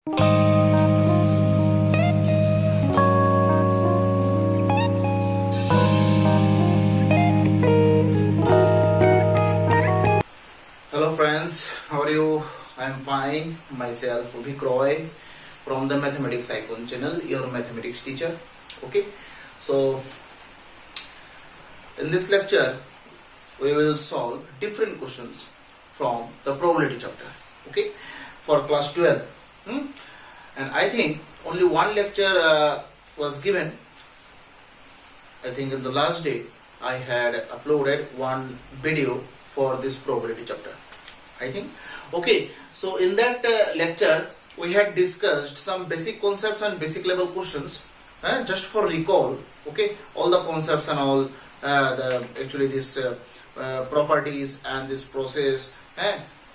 Hello friends, how are you? I am fine. Myself Ubhik Roy from the Mathematics Icon channel, your mathematics teacher. Okay, so in this lecture we will solve different questions from the probability chapter. Okay, for class 12. And I think only one lecture was given. I think in the last day I had uploaded one video for this probability chapter, I think. Okay, so in that lecture we had discussed some basic concepts and basic level questions, just for recall. Okay, all the concepts and all this properties and this process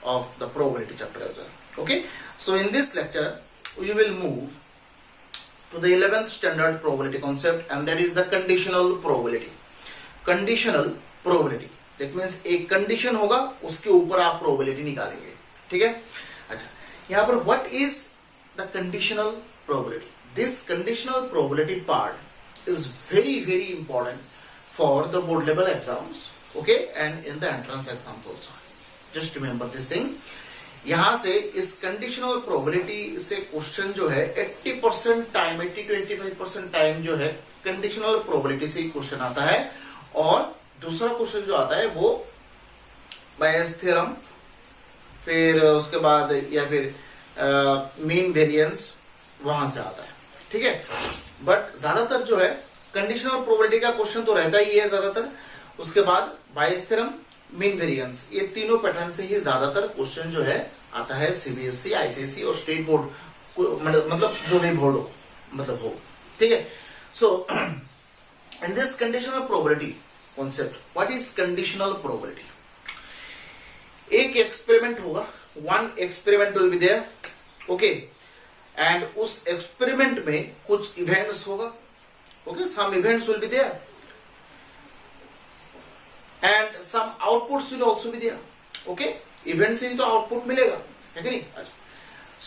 of the probability chapter as well. Okay, so in this lecture we will move to the 11th standard probability concept, and that is the conditional probability. Conditional probability, that means एक condition होगा उसके ऊपर आप probability निकालेंगे. ठीक है. अच्छा, यहाँ पर what is the conditional probability? This conditional probability part is very very important for the board level exams, okay, and in the entrance exams also. Just remember this thing. यहां से इस कंडीशनल प्रोबेबिलिटी से question जो है 80% time, 80 to 85% time जो है conditional probability से ही question आता है. और दूसरा क्वेश्चन जो आता है वो बायस थ्योरम, फिर उसके बाद या फिर मीन वेरिएंस वहां से आता है. ठीक है. बट ज्यादातर जो है कंडीशनल प्रोबेबिलिटी का क्वेश्चन तो रहता ही है ज्यादातर. उसके बाद बायस थ्योरम, मीन वेरिएंस, ये तीनों पैटर्न से ही ज्यादातर क्वेश्चन जो है आता है सीबीएसई, आईसीएसई और स्टेट बोर्ड, मतलब जो भी बोर्ड हो, मतलब हो. ठीक है. So in this conditional probability concept, what is conditional probability? एक एक्सपेरिमेंट होगा, one experiment will be there, okay, and उस एक्सपेरिमेंट में कुछ इवेंट्स होगा, okay, some events will be there and some outputs will also be there. Okay, event से ही तो output मिलेगा, है कि नहीं? अच्छा,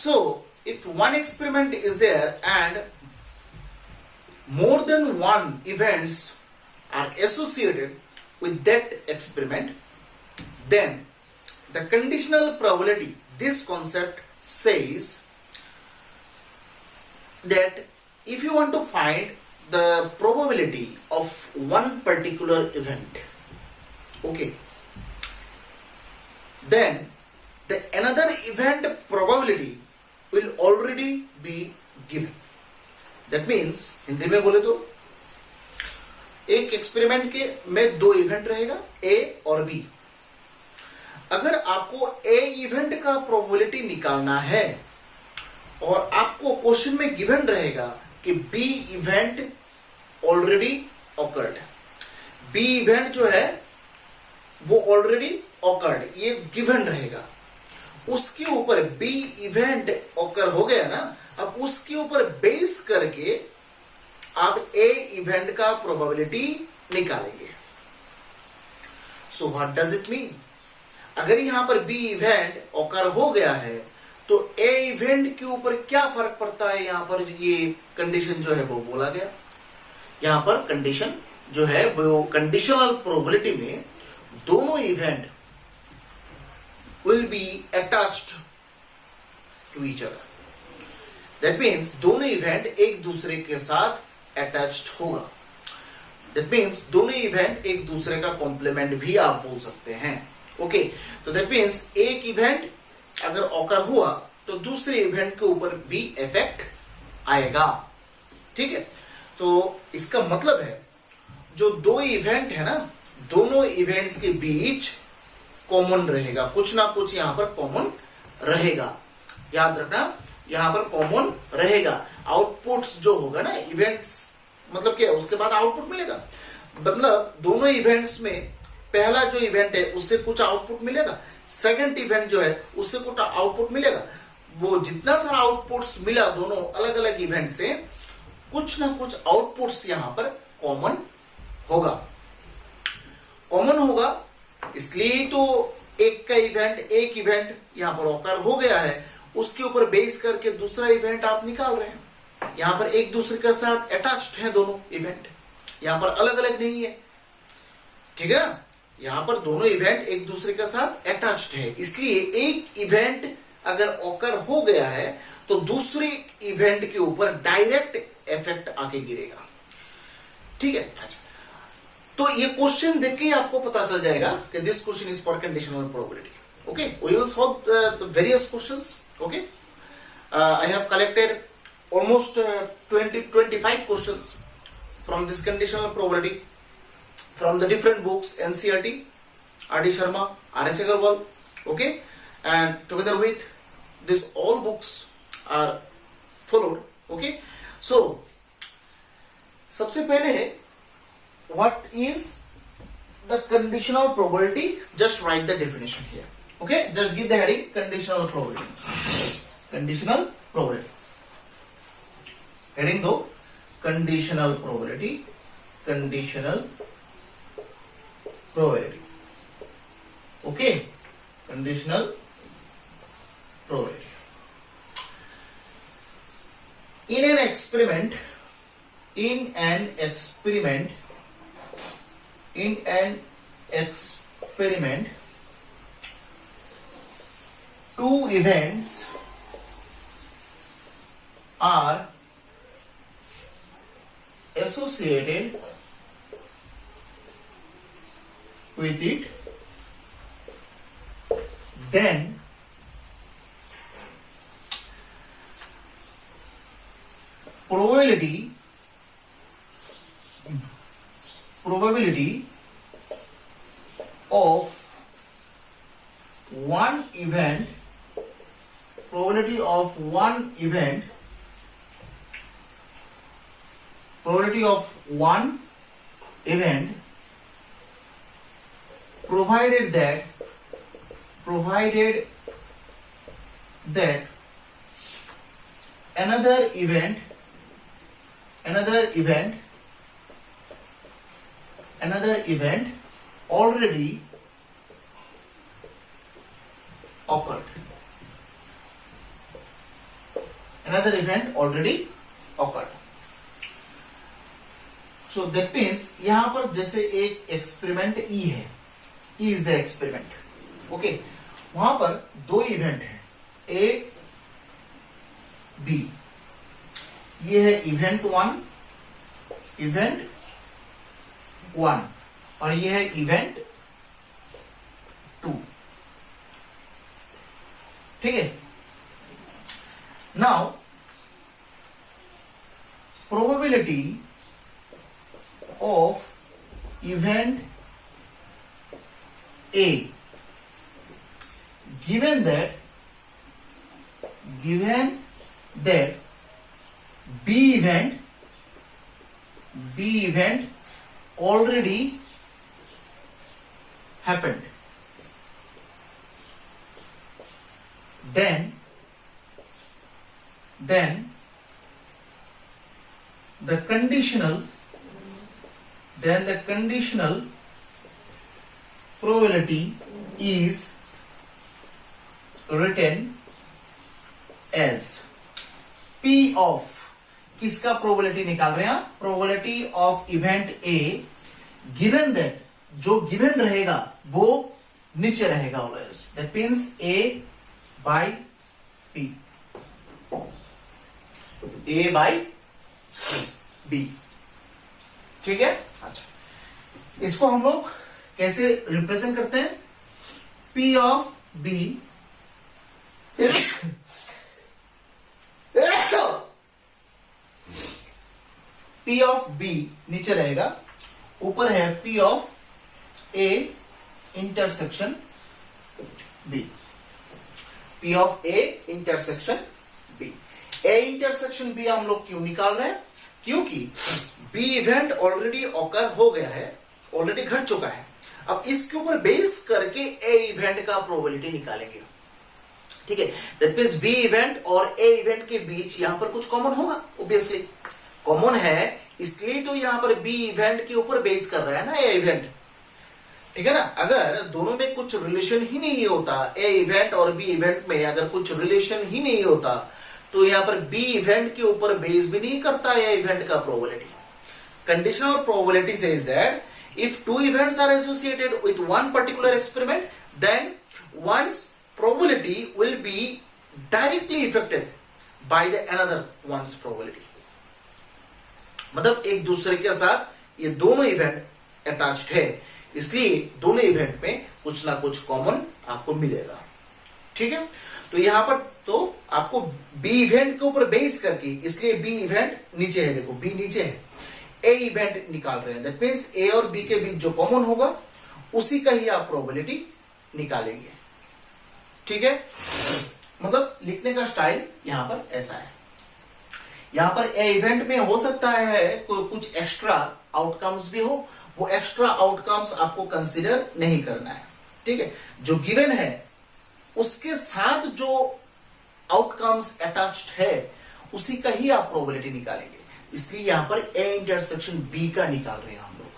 so if one experiment is there and more than one events are associated with that experiment, then the conditional probability, this concept says that if you want to find the probability of one particular event, okay, then the another event probability will already be given. That means Hindi में बोले तो एक experiment के में दो event रहेगा, ए और B. अगर आपको ए इवेंट का प्रोबेबिलिटी निकालना है और आपको क्वेश्चन में गिवन रहेगा कि B event already occurred, B event जो है वो ऑलरेडी ऑकर्ड, ये गिवन रहेगा. उसके ऊपर बी इवेंट ऑकर हो गया ना, अब उसके ऊपर बेस करके आप ए इवेंट का प्रोबेबिलिटी निकालेंगे. So what does it mean? अगर यहां पर बी इवेंट ऑकर हो गया है तो ए इवेंट के ऊपर क्या फर्क पड़ता है? यहां पर ये कंडीशन जो है वो बोला गया. यहां पर कंडीशन जो है वो कंडीशनल प्रोबेबिलिटी में दोनों event will be attached to each other. That means दोनों इवेंट एक दूसरे के साथ अटैच्ड होगा. दैट मीन्स दोनों इवेंट एक दूसरे का कॉम्प्लीमेंट भी आप बोल सकते हैं. ओके, तो दैट मीन्स एक इवेंट अगर ऑकर हुआ तो दूसरे इवेंट के ऊपर भी इफेक्ट आएगा. ठीक है. तो इसका मतलब है जो दो इवेंट है ना, दोनों इवेंट्स के बीच कॉमन रहेगा, कुछ ना कुछ यहां पर कॉमन रहेगा. याद रखना, यहां पर कॉमन रहेगा. आउटपुट्स जो होगा ना, इवेंट्स मतलब क्या, उसके बाद आउटपुट मिलेगा. मतलब दोनों इवेंट्स में पहला जो इवेंट है उससे कुछ आउटपुट मिलेगा, सेकंड इवेंट जो है उससे कुछ आउटपुट मिलेगा. वो जितना सारा आउटपुट्स मिला दोनों अलग अलग इवेंट से, कुछ ना कुछ आउटपुट्स यहां पर कॉमन होगा. कॉमन होगा इसलिए तो एक इवेंट यहां पर ऑकर हो गया है, उसके ऊपर बेस करके दूसरा इवेंट आप निकाल रहे हैं। यहां पर एक दूसरे के साथ अटैच्ड हैं दोनों इवेंट, यहां पर अलग अलग नहीं है, ठीक है ना। यहां पर दोनों इवेंट एक दूसरे के साथ अटैच्ड है, इसलिए एक इवेंट अगर ऑकर हो गया है तो दूसरे इवेंट के ऊपर डायरेक्ट इफेक्ट आके गिरेगा, ठीक है। अच्छा, तो ये क्वेश्चन देख के ही आपको पता चल जाएगा कि this question is for conditional probability. Okay, we will solve the various questions. Okay, I have collected almost 20-25 questions from this conditional probability from the different books, NCERT, R.D. Sharma, R.S. Agarwal, okay, and together with this all books are followed, okay. So सबसे पहले what is the conditional probability? Just write the definition here, okay. Just give the heading conditional probability. Conditional probability. Heading दो conditional probability, conditional probability, okay, conditional probability. In an experiment, two events are associated with it, then probability of one event provided that another event already occurred. So that means यहां पर जैसे एक experiment ई है, E is the experiment, okay. वहां पर दो event है, A B, ये है इवेंट वन और ये है इवेंट 2, ठीक है। Now probability of event A, given that B event already happened, then the conditional probability is written as P of, किसका प्रोबेबिलिटी निकाल रहे हैं? Probability of event A given that, जो गिवन रहेगा वो नीचे रहेगा always, that means A by B, ठीक है। अच्छा, इसको हम लोग कैसे रिप्रेजेंट करते हैं? P of B P of B नीचे रहेगा, ऊपर है P of A intersection B, P of A intersection B। A intersection B हम लोग क्यों निकाल रहे हैं? क्योंकि B इवेंट ऑलरेडी ऑकर हो गया है, ऑलरेडी घट चुका है। अब इसके ऊपर बेस करके A इवेंट का प्रोबेबिलिटी निकालेंगे, ठीक है। दैट मींस B इवेंट और A इवेंट के बीच यहां पर कुछ कॉमन होगा, ऑब्वियसली कॉमन है, इसलिए तो यहां पर B इवेंट के ऊपर बेस कर रहा है ना A इवेंट, ठीक है ना। अगर दोनों में कुछ रिलेशन ही नहीं होता, ए इवेंट और बी इवेंट में अगर कुछ रिलेशन ही नहीं होता, तो यहां पर बी इवेंट के ऊपर बेस भी नहीं करता या इवेंट का probability. Conditional probability says that if two events are associated with one particular experiment, then one's probability will be directly affected by the another one's probability। मतलब एक दूसरे के साथ ये दोनों इवेंट अटैच्ड है, इसलिए दोनों इवेंट में कुछ ना कुछ कॉमन आपको मिलेगा। ठीक है, तो यहां पर तो आपको बी इवेंट के ऊपर बेस करके, इसलिए बी इवेंट नीचे है, देखो बी नीचे है, ए इवेंट निकाल रहे हैं। दैट मींस ए और बी के बीच जो कॉमन होगा उसी का ही आप प्रोबेबिलिटी निकालेंगे। ठीक है, मतलब लिखने का स्टाइल यहां पर ऐसा है। यहां पर ए इवेंट में हो सकता है कोई कुछ एक्स्ट्रा आउटकम्स भी हो, वो एक्स्ट्रा आउटकम्स आपको कंसीडर नहीं करना है। ठीक है, जो गिवन है उसके साथ जो आउटकम्स अटैच्ड है उसी का ही आप प्रोबेबिलिटी निकालेंगे, इसलिए यहां पर ए इंटरसेक्शन बी का निकाल रहे हैं हम लोग।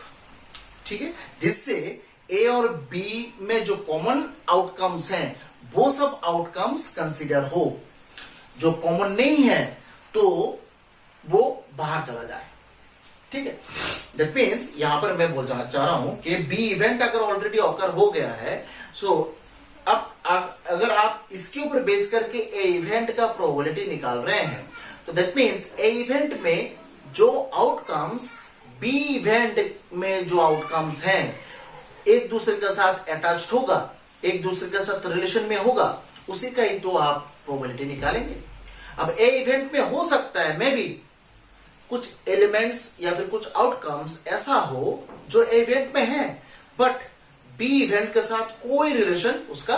ठीक है, जिससे ए और बी में जो कॉमन आउटकम्स हैं वो सब आउटकम्स कंसीडर हो, जो कॉमन नहीं है तो वो बाहर चला जाए। ठीक है, दैट मीन्स यहां पर मैं बोलना चाह रहा हूं कि बी इवेंट अगर ऑलरेडी ऑकर हो गया है, सो अब अगर आप इसके ऊपर बेस करके ए इवेंट का प्रोबेबिलिटी निकाल रहे हैं, तो दैट मीन्स ए इवेंट में जो आउटकम्स बी इवेंट में जो आउटकम्स हैं एक दूसरे के साथ अटैच्ड होगा, एक दूसरे के साथ रिलेशन में होगा, उसी का ही तो आप प्रोबेबिलिटी निकालेंगे। अब ए इवेंट में हो सकता है मे भी कुछ एलिमेंट्स या फिर कुछ आउटकम्स ऐसा हो जो ए इवेंट में है, बट बी इवेंट के साथ कोई रिलेशन उसका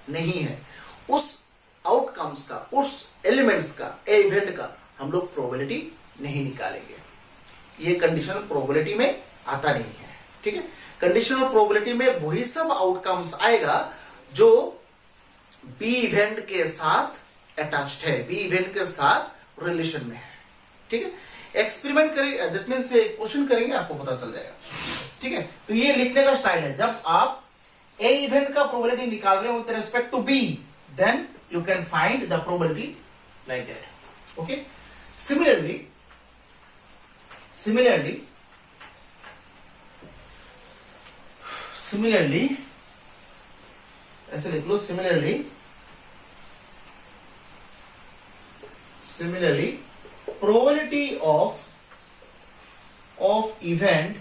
नहीं है। उस आउटकम्स का, उस एलिमेंट्स का, ए इवेंट का हम लोग प्रोबेबिलिटी नहीं निकालेंगे। ये कंडीशनल प्रोबेबिलिटी में आता नहीं है। ठीक है, कंडीशनल प्रोबेबिलिटी में वही सब आउटकम्स आएगा जो बी इवेंट के साथ अटैच्ड है, बी इवेंट के साथ रिलेशन में है। ठीक है, एक्सपेरिमेंट करेंगे, दैट मींस क्वेश्चन करेंगे, आपको पता चल जाएगा। ठीक है, तो ये लिखने का स्टाइल है। जब आप ए इवेंट का प्रोबेबिलिटी निकाल रहे हो with respect to B, then you can find the probability like that. Okay, similarly ऐसे लिख लो, similarly probability of event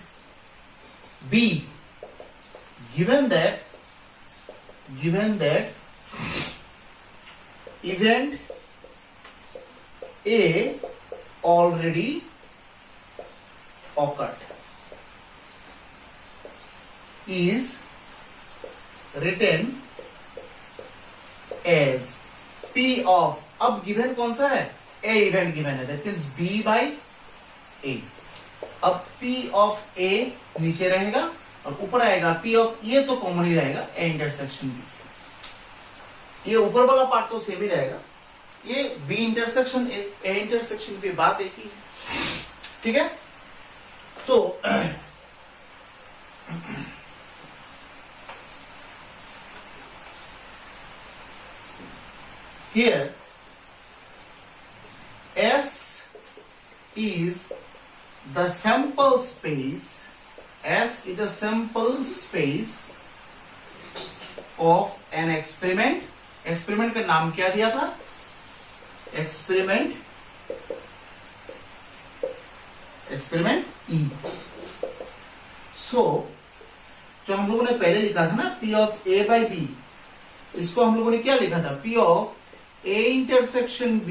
B given that event A already occurred is written as P of, अब given कौन सा है, A event given है, that means B by A। अब P of A नीचे रहेगा और ऊपर आएगा P of A, तो कॉमन ही रहेगा A इंटरसेक्शन B। ये ऊपर वाला पार्ट तो सेम ही रहेगा, ये बी इंटरसेक्शन ए इंटरसेक्शन की बात एक ही है। ठीक है, so here S is the sample space, S is the sample space of an experiment। Experiment का नाम क्या दिया था, एक्सपेरिमेंट ई। सो जो हम लोगों ने पहले लिखा था ना P of A by B, इसको हम लोगों ने क्या लिखा था, P of A intersection B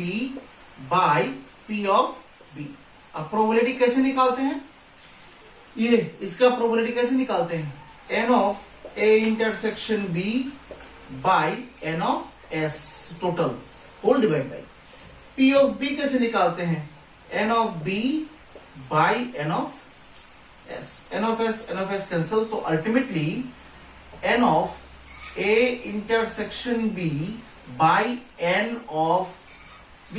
by P of B। अब प्रोबेबिलिटी कैसे निकालते हैं, ये इसका प्रोबेबिलिटी कैसे निकालते हैं, N of A intersection B by N of S total whole divide by P of B कैसे निकालते हैं, N of B by N of S। N of S cancel, तो ultimately N of A intersection B by N of B।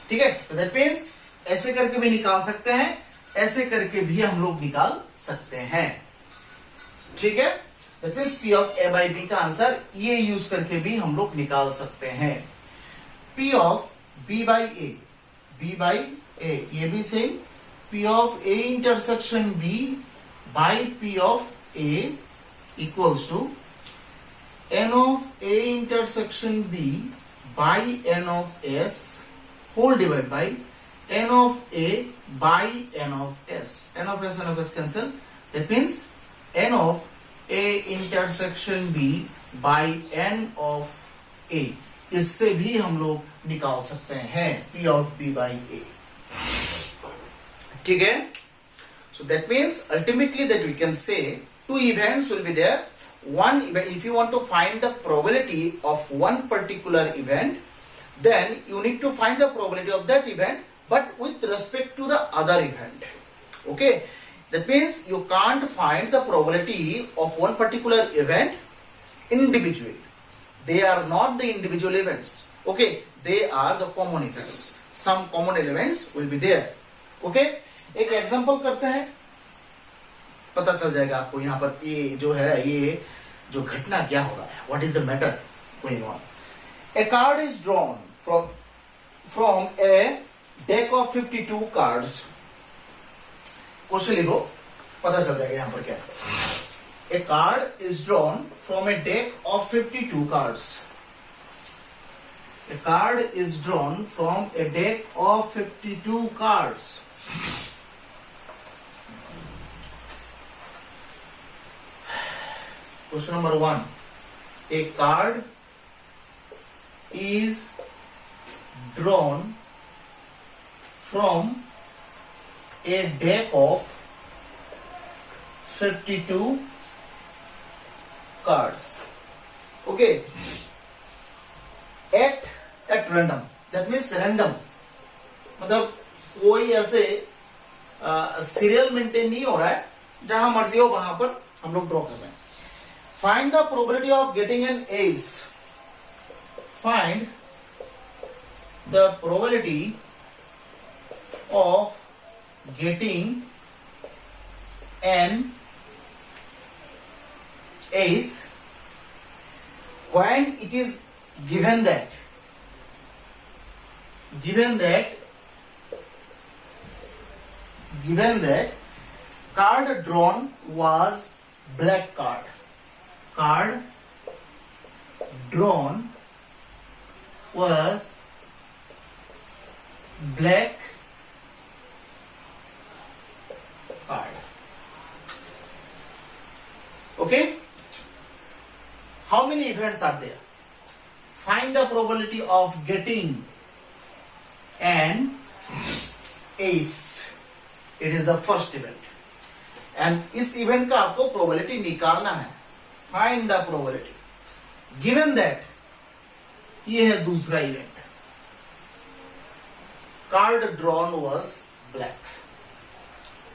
ठीक है, तो that means ऐसे करके भी निकाल सकते हैं, ऐसे करके भी हम लोग निकाल सकते हैं। ठीक है, that means P of A by B का आंसर ये यूज करके भी हम लोग निकाल सकते हैं. P of B by A, B by A, ये भी same. P of A intersection B by P of A equals to N of A intersection B by N of S whole divide by N of A by N of S. N of S cancel. That means N of A intersection B by N of A. इससे भी हम लोग निकाल सकते हैं P of B by A. ठीक है? So that means ultimately that we can say two events will be there. One event, if you want to find the probability of one particular event, then you need to find the probability of that event but with respect to the other event. Okay, that means you can't find the probability of one particular event individually. They are not the individual events. Okay, they are the common events. Some common elements will be there. Okay, एक example करते हैं, पता चल जाएगा आपको यहाँ पर ये जो है, ये जो घटना क्या हो रहा है, what is the matter going on. A card is drawn from a deck of 52 cards. Question लिखो, पता चल जाएगा यहां पर क्या है. A card is drawn from a deck of 52 cards. A card is drawn from a deck of 52 cards. Question number 1. A card is drawn from a deck of 52 cards. Okay, at random, that means random, मतलब कोई ऐसे serial maintain नहीं हो रहा है, जहां मर्जी हो वहां पर हम लोग ड्रॉ कर रहे हैं. Find the probability of getting an S. Find the probability of getting an ace when it is given that card drawn was black card. Card drawn was black card. Okay, how many events are there? Find the probability of getting an ace. It is the first event and इस event का आपको probability निकालना है. Find the probability given that ये है दूसरा event. Card drawn was black.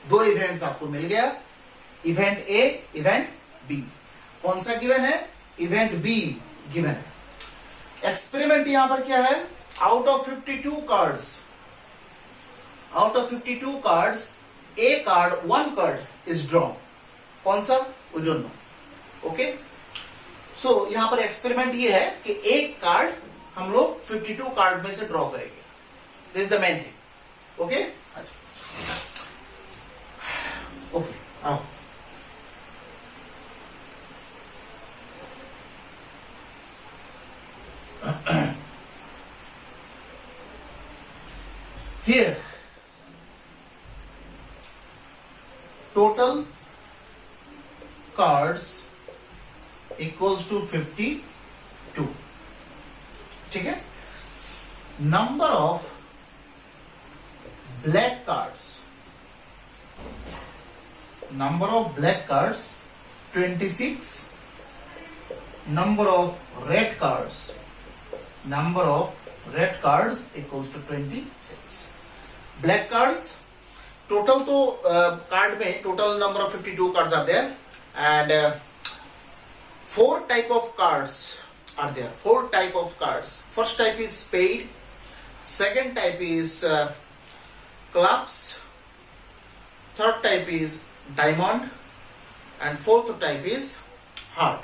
दो events आपको मिल गया, इवेंट ए, इवेंट बी. कौन सा गिवन है? इवेंट बी गिवन है. एक्सपेरिमेंट यहां पर क्या है? Out of 52 cards, A card, one card is drawn. कौन सा? We don't know. Okay, so यहां पर एक्सपेरिमेंट ये है कि एक कार्ड हम लोग 52 कार्ड में से ड्रॉ करेंगे. This is the main thing. Okay? Okay. Now. Here, total cards equals to 52. ठीक है? Number of black cards, 26. Number of red cards equals to 26. Black cards total तो card में total number of 52 cards are there and 4 type of cards are there. 4 type of cards. First type is spade, second type is clubs, third type is diamond, and fourth type is heart.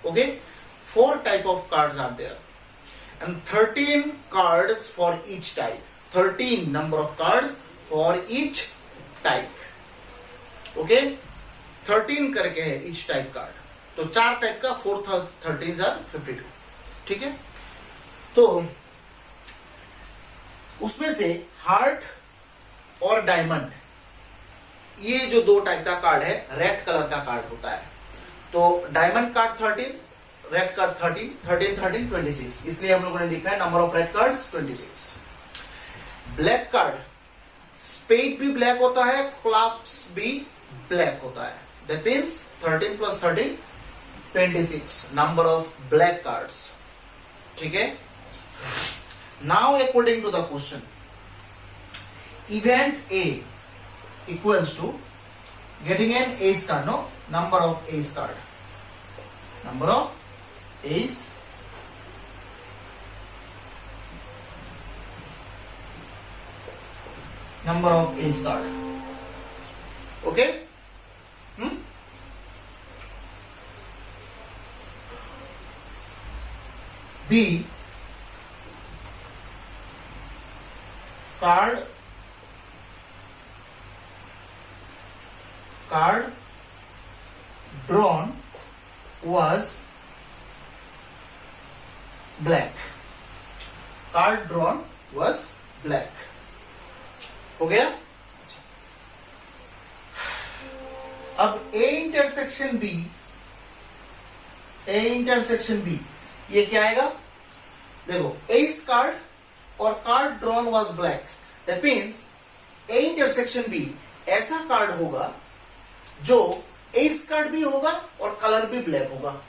Okay, 4 type of cards are there and 13 cards for each type. 13 number of cards for each type. Okay, 13 करके है each type card. तो 4 type का 4 13 are 52. ठीक है, तो उसमें से heart और डायमंड, ये जो 2 टाइप का कार्ड है रेड कलर का कार्ड होता है. तो डायमंड कार्ड 13, रेड कार्ड 13, 13 13 26, इसलिए हम लोगों ने लिखा है number of red cards 26. Black card, spade भी ब्लैक होता है, क्लब्स भी ब्लैक होता है. That means 13 + 13 26 number of black cards. ठीक है, now according to the question, event A equals to getting an ace card, no, number of ace card, number of ace number of ace card. Okay, B card drawn was black. Card drawn was black. हो गया. अब A intersection B, A intersection B, ये क्या आएगा? देखो, S card और card drawn was black. That means A intersection B ऐसा card होगा जो एस कार्ड भी होगा और कलर भी ब्लैक होगा.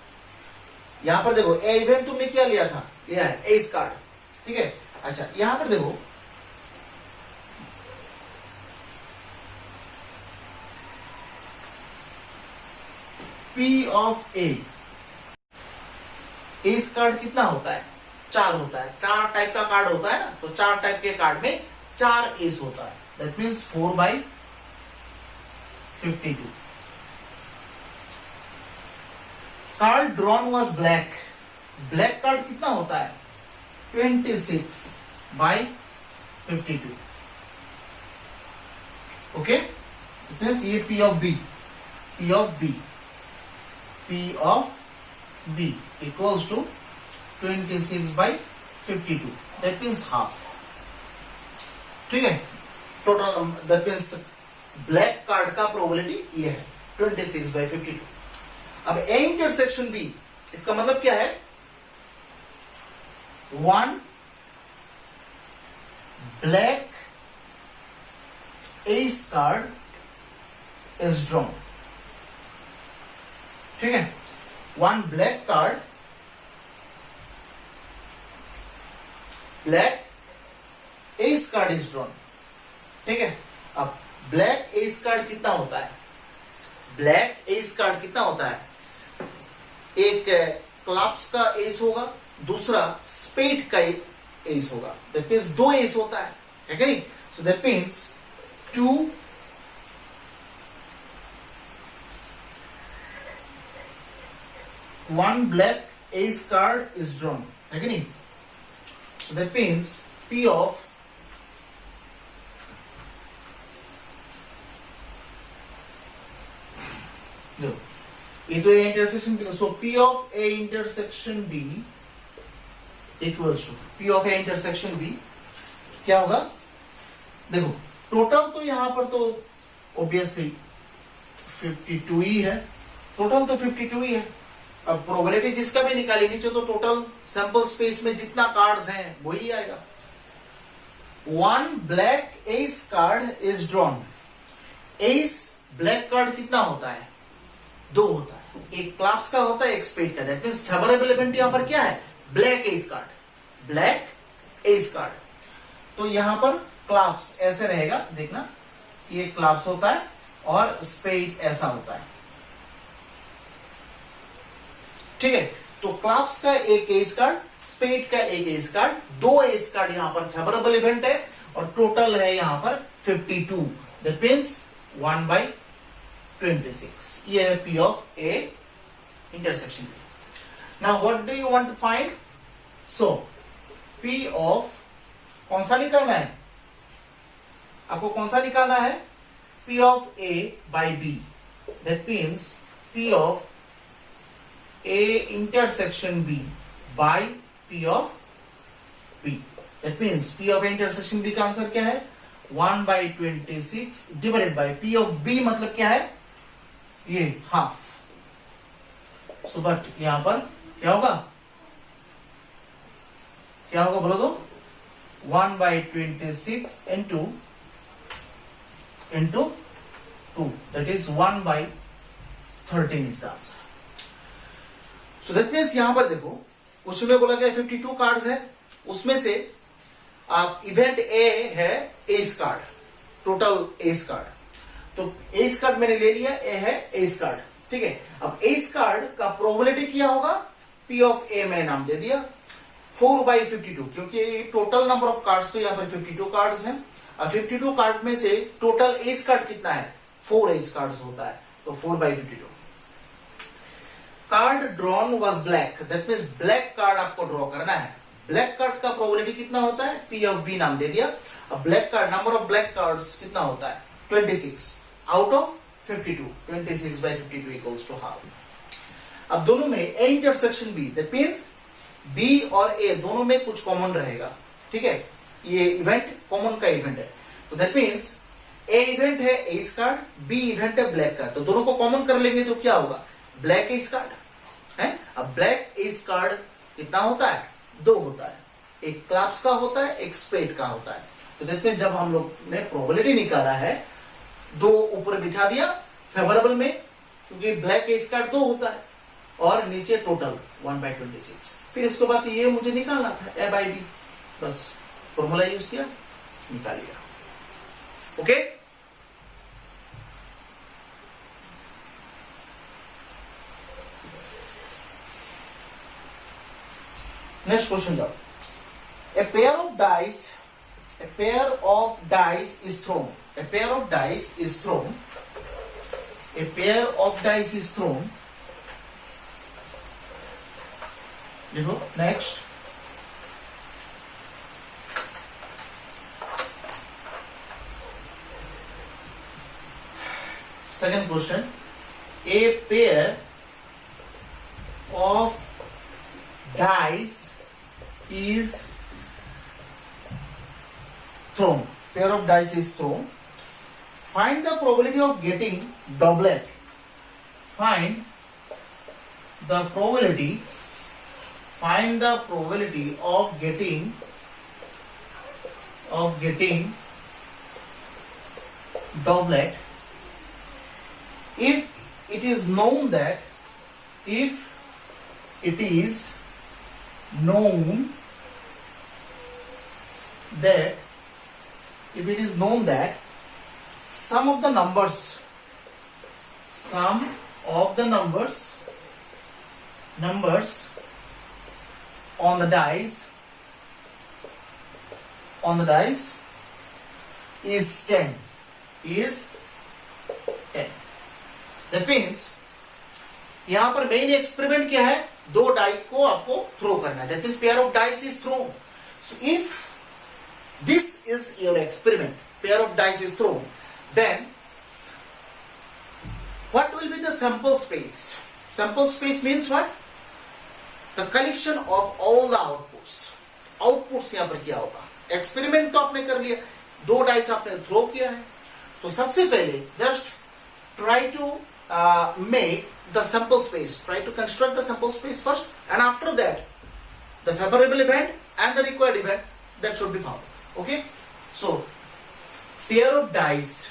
यहां पर देखो, ए इवेंट तुमने क्या लिया था, लिया है एस कार्ड. ठीक है, अच्छा यहां पर देखो, P of A, S card कितना होता है? 4 होता है. 4 टाइप का कार्ड होता है ना, तो 4 टाइप के कार्ड में 4 एस होता है. That means 4/52. Card drawn was black. Black card कितना होता है? 26/52. ओके, इट मीन्स ये P of B, P of B, P of B equals to 26/52. That means half. ठीक है, total that means black card का probability ये है 26/52. अब ए इंटरसेक्शन बी, इसका मतलब क्या है? 1 black ace card is drawn. ठीक है, 1 black card, black ace card is drawn. ठीक है, अब ब्लैक एस कार्ड कितना होता है? ब्लैक एस कार्ड कितना होता है? एक क्लब्स का एस होगा, दूसरा स्पेड का एस होगा. दैट मीन्स 2 एस होता है कि नहीं? So that means 2 1 black ace card is drawn है कि नहीं? So that means P of ये तो A intersection B. So P of A intersection B equals to P of A intersection B क्या होगा? देखो, टोटल तो यहां पर तो ऑब्वियसली 52 ही है. टोटल तो 52 ही है. अब प्रोबेबिलिटी जिसका भी निकाली नीचे, तो टोटल सैंपल स्पेस में जितना कार्ड्स हैं वही आएगा. 1 black ace card is drawn. S black card कितना होता है? 2 होता है. एक क्लब्स का होता है, एक स्पेड का. दैट मीन्स फेवरेबल इवेंट यहां पर क्या है? Black ace card, black ace card. तो यहां पर क्लब्स ऐसे रहेगा, देखना, ये क्लब्स होता है और स्पेड ऐसा होता है. ठीक है, तो क्लब्स का एक एस कार्ड, स्पेड का एक एस कार्ड, 2 एस कार्ड यहां पर फेवरेबल इवेंट है और टोटल है यहां पर 52. That means 1/52. 26. ये है P of A intersection B. Now what do you want to find? So P of कौन सा निकालना है आपको? कौन सा निकालना है? P of A by B. That means P of A intersection B by P of B. That means P of A intersection B का आंसर क्या है? 1 by 26 divided by P of B मतलब क्या है? ये हाफ. So but यहां पर क्या होगा? क्या होगा बोलो तो? 1 by 26 into 2. That is 1 by 13 is the answer. So that means यहां पर देखो क्वेश्चन में बोला गया 52 कार्ड्स है, उसमें से आप इवेंट ए है S card, total S card. तो एस कार्ड मैंने ले लिया, ए है एस कार्ड. ठीक है. अब एस कार्ड का प्रोबेबिलिटी क्या होगा? पी ऑफ ए मैंने नाम दे दिया 4 by 52, क्योंकि टोटल नंबर ऑफ कार्ड्स तो यहां पर 52 कार्ड्स हैं. अब 52 कार्ड में से टोटल एस कार्ड कितना है? 4 एस कार्ड्स होता है, तो 4 by 52. Card drawn was black, that means black card आपको ड्रॉ करना है. ब्लैक कार्ड का प्रोबेबिलिटी कितना होता है? पी ऑफ बी नाम दे दिया. अब black card, number of black cards कितना होता है? 26 out of 52. 26 by 52 equals to half. अब दोनों में A intersection B, that means B और ए दोनों में कुछ कॉमन रहेगा. ठीक है. ये इवेंट कॉमन का इवेंट है, तो दैट मींस ए इवेंट है एस कार्ड, बी इवेंट है ब्लैक कार्ड. तो दोनों को कॉमन कर लेंगे तो क्या होगा? ब्लैक एस कार्ड है. अब ब्लैक एस कार्ड कितना होता है? 2 होता है. एक क्लैप्स का होता है, एक स्प्रेड का होता है. तो देखते हैं जब हम लोग ने प्रोबेबिलिटी निकाला है, 2 ऊपर बिठा दिया फेवरेबल में, क्योंकि ब्लैक एस कार्ड 2 होता है, और नीचे टोटल 1 by 26. फिर इसके बाद ये मुझे निकालना था ए बाई बी, बस फॉर्मूला यूज किया, निकाल लिया. ओके. नेक्स्ट क्वेश्चन जाओ. A pair of dice is thrown. A pair of dice is thrown. A pair of dice is thrown. देखो next. Second question. A pair of dice is thrown. Pair of dice is thrown. Find the probability of getting doublet. Find the probability of getting doublet if it is known that some of the numbers on the dice is 10. That means यहां पर main experiment क्या है? 2 die को आपको throw करना है. That means pair of dice is throne. So if this is your experiment, pair of dice is throne, then what will be the sample space? Sample space means what? The collection of all the outputs. Outputs यहां पर क्या होगा? Experiment तो आपने कर लिया, 2 dice आपने throw किया है, तो सबसे पहले just try to make the sample space. Try to construct the sample space first, and after that, the favorable event and the required event that should be found. Okay? So, pair of dice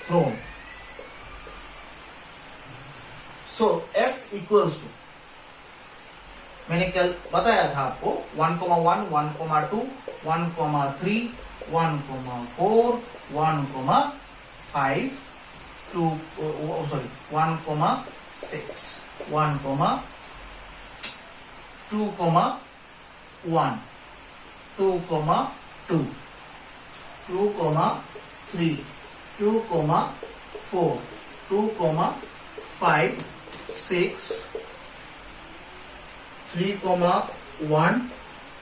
thrown. So, S equals to, मैंने कल बताया था आपको 1,1, 1,2, 1,3, 1,4, 1,5, 1,6, 1,2,1, 2,2, 2, 3, 2, 4, 2, 5, 6, 3, 1,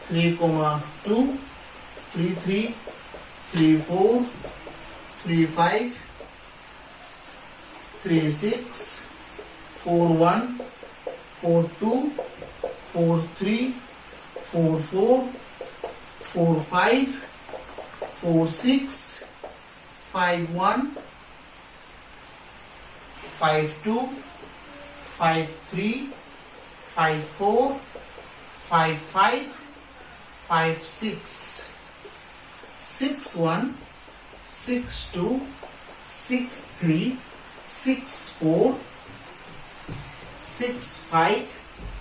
3, 2, 3, 3, 3, 4, 3, 5, 3, 6, 4, 1, 4, 2, 4, 3, 4, 4, 4, 5, 4, 6, 5, 1, 5, 2, 5, 3, 5, 4, 5, 5, 5, 6, 6, 1, 6, 2, 6, 3, 6, 4, 6, 5,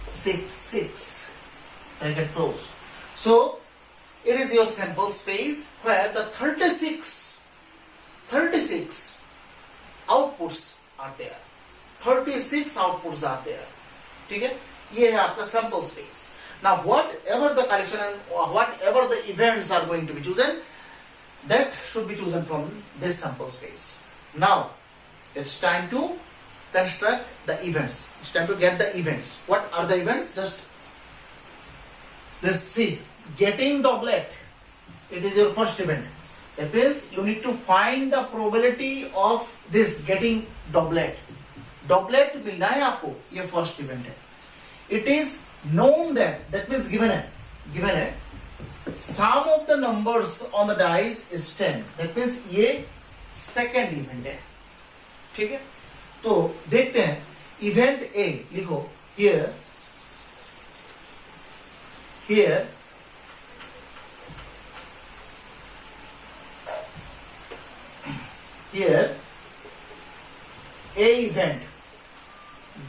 6, 6. I get close. So, it is your sample space where the 36 outputs are there. 36 outputs are there. ठीक है? ये है आपका sample space. Now, whatever the collection and whatever the events are going to be chosen, that should be chosen from this sample space. Now, it's time to construct the events. It's time to get the events. What are the events? Just let's see. Getting doublet. It is your first event. That means you need to find the probability of this getting doublet. Doublet मिलना है आपको. ये first event है. It is known that means given है. Sum of the numbers on the dice is 10. That means ये second event है. ठीक है? तो देखते हैं. Event A लिखो. Here A event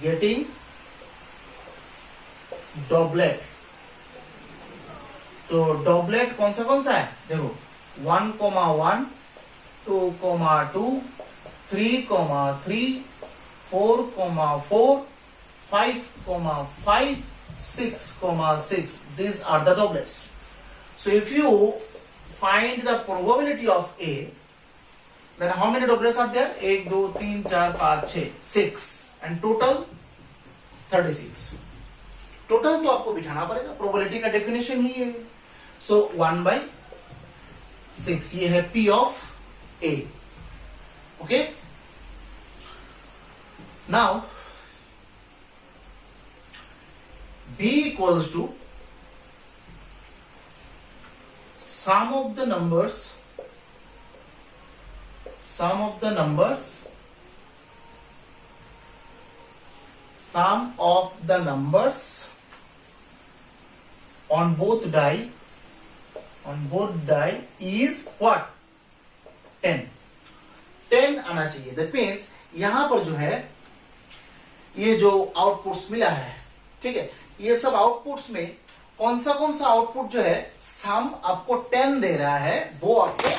getting doublet. तो doublet कौन सा है? देखो 1, 1, 2, 2, 3, 3, 4, 4, 5, 5, 6, 6. These are the doublets. So if you find the probability of A, then how many doublets are there? 1, 2, 3, 4, 5, 6, 6 and total 36. Total तो आपको बिठाना पड़ेगा. Probability का definition ही है. So 1/6 ये है P of A. Okay. Now B equals to sum of the numbers on both die is what? 10 आना चाहिए. That means यहां पर जो है ये जो आउटपुट्स मिला है, ठीक है, ये सब आउटपुट्स में कौन सा आउटपुट जो है सम आपको 10 दे रहा है, वो आपको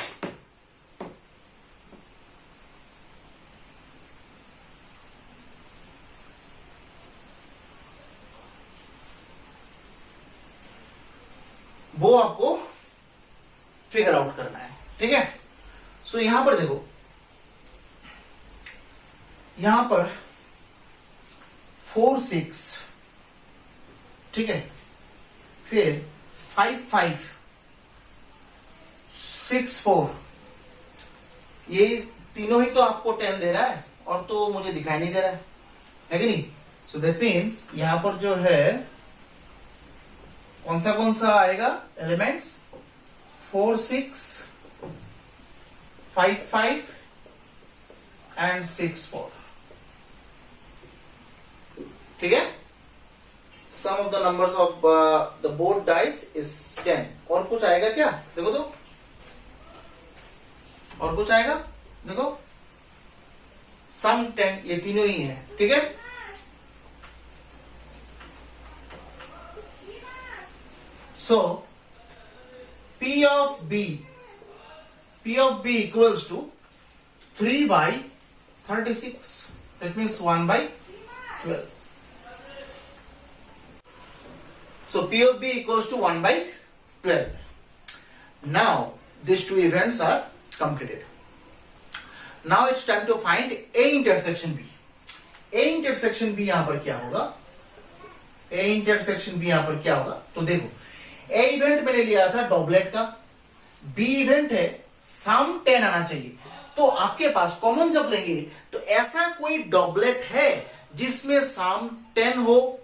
फिगर आउट करना है. ठीक है. सो यहां पर देखो, यहां पर 4, 6, ठीक है, फिर 5, 5, 6, 4, ये तीनों ही तो आपको 10 दे रहा है और तो मुझे दिखाई नहीं दे रहा है कि नहीं. सो दैट मीन्स यहां पर जो है कौन सा आएगा एलिमेंट्स? 4, 6, 5, 5 एंड 6, 4. ठीक है. Sum of the numbers of the both dice is 10. और कुछ आएगा क्या? देखो तो, और कुछ आएगा? देखो, सम 10, ये तीनों ही है. ठीक है. So P of B equals to 3/36. That means 1/12. So P of B equals to 1/12. Now these two events are completed. Now it's time to find A intersection B. A intersection B यहां पर क्या होगा? A intersection B यहां पर क्या होगा? तो देखो, A इवेंट मैंने लिया था डॉबलेट का, B इवेंट है सम 10 आना चाहिए। तो आपके पास कॉमन जब लेंगे तो ऐसा कोई डॉबलेट है जिसमें सम 10 हो,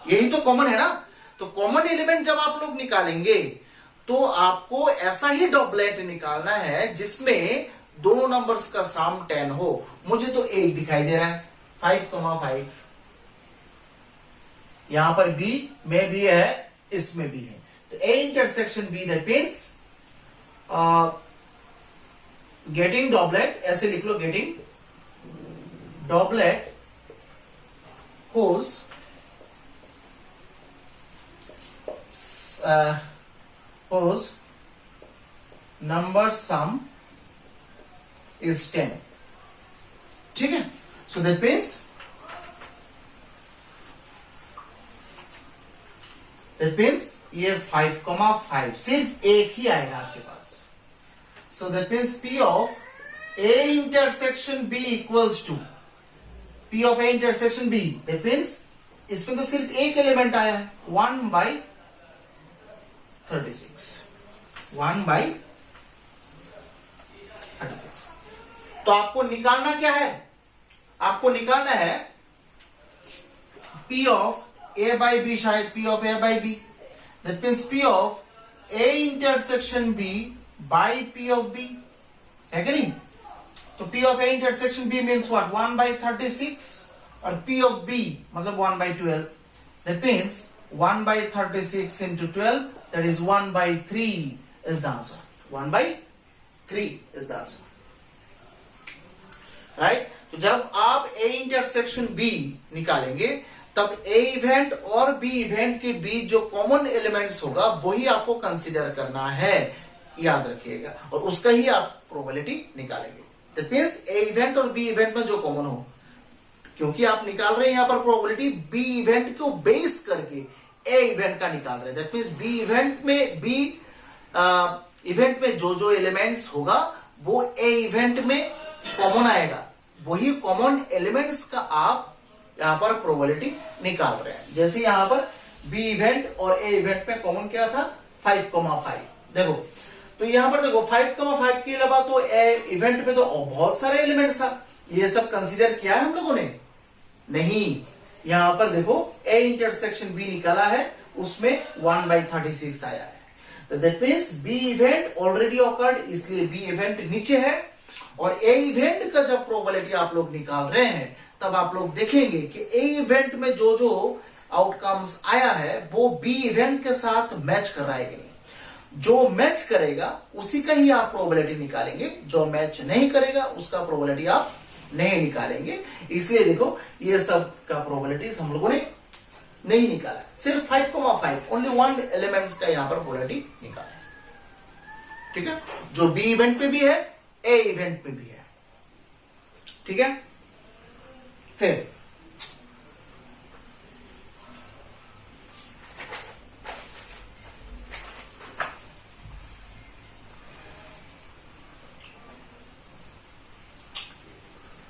यही तो कॉमन है ना। तो कॉमन एलिमेंट जब आप लोग निकालेंगे तो आपको ऐसा ही डॉबलेट निकालना है जिसमें दोनों नंबर्स का सम 10 हो। मुझे तो 8 दिखाई दे रहा है, 5,5 यहां पर B में भी है, इसमें भी है। तो A intersection B that means getting doublet, ऐसे लिख लो, getting doublet whose number sum is 10। ठीक है, सो दैट मीन्स ये 5,5 सिर्फ एक ही आएगा आपके पास। So that means P of A intersection B equals to P of A intersection B, that means इसमें तो सिर्फ एक एलिमेंट आया है, 1/36। 1/36। तो आपको निकालना क्या है? आपको निकालना है P of A by B, शायद P of A by B, that means P of A intersection B by P of B, है कि नहीं? तो P of A intersection B means what? 1/36 और P ऑफ B मतलब 1/12, that means 1/36 into 12, that is 1/3 is the answer. 1/3 is the answer. Right? तो जब आप A intersection B निकालेंगे तब A इवेंट और B इवेंट के बीच जो कॉमन एलिमेंट्स होगा वही आपको कंसीडर करना है, याद रखिएगा, और उसका ही आप प्रोबेबिलिटी निकालेंगे। दैट मींस A इवेंट और B इवेंट में जो कॉमन हो, क्योंकि आप निकाल रहे हैं यहां पर प्रोबेबिलिटी B इवेंट को बेस करके A इवेंट का निकाल रहे हैं। दैट मींस B इवेंट में जो एलिमेंट्स होगा वो A इवेंट में कॉमन आएगा, वही कॉमन एलिमेंट्स का आप यहां पर प्रोबेबिलिटी निकाल रहे हैं। जैसे यहां पर B इवेंट और A इवेंट में कॉमन क्या था? 5,5। देखो, तो यहां पर देखो 5,5 के अलावा तो A इवेंट में तो बहुत सारे एलिमेंट्स था, ये सब कंसीडर किया है हम लोगों ने? नहीं। यहां पर देखो A इंटरसेक्शन B निकाला है, उसमें 1/36 आया है। तो that means B event already awkward, इसलिए B इवेंट नीचे है। और A इवेंट का जब प्रोबेबिलिटी आप लोग निकाल रहे हैं तब आप लोग देखेंगे कि A इवेंट में जो आउटकम्स आया है वो B इवेंट के साथ मैच कर रहा है कि नहीं। जो मैच करेगा उसी का ही आप प्रोबेबिलिटी निकालेंगे, जो मैच नहीं करेगा उसका प्रोबेबिलिटी आप नहीं निकालेंगे। इसलिए देखो ये सब का प्रोबेबिलिटीज हम लोगों ने नहीं निकाला, सिर्फ 5,5 ओनली वन एलिमेंट्स का यहां पर प्रोबेबिलिटी निकाला है। ठीक है, जो B इवेंट में भी है, A इवेंट में भी है। ठीक है, फिर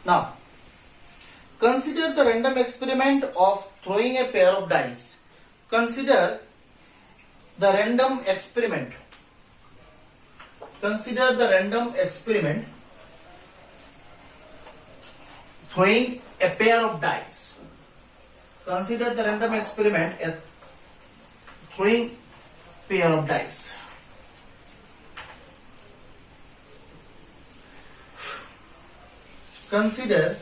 now consider the random experiment of throwing a pair of dice. Consider the random experiment. Consider the random experiment throwing a pair of dice. Consider the random experiment throwing pair of dice. Consider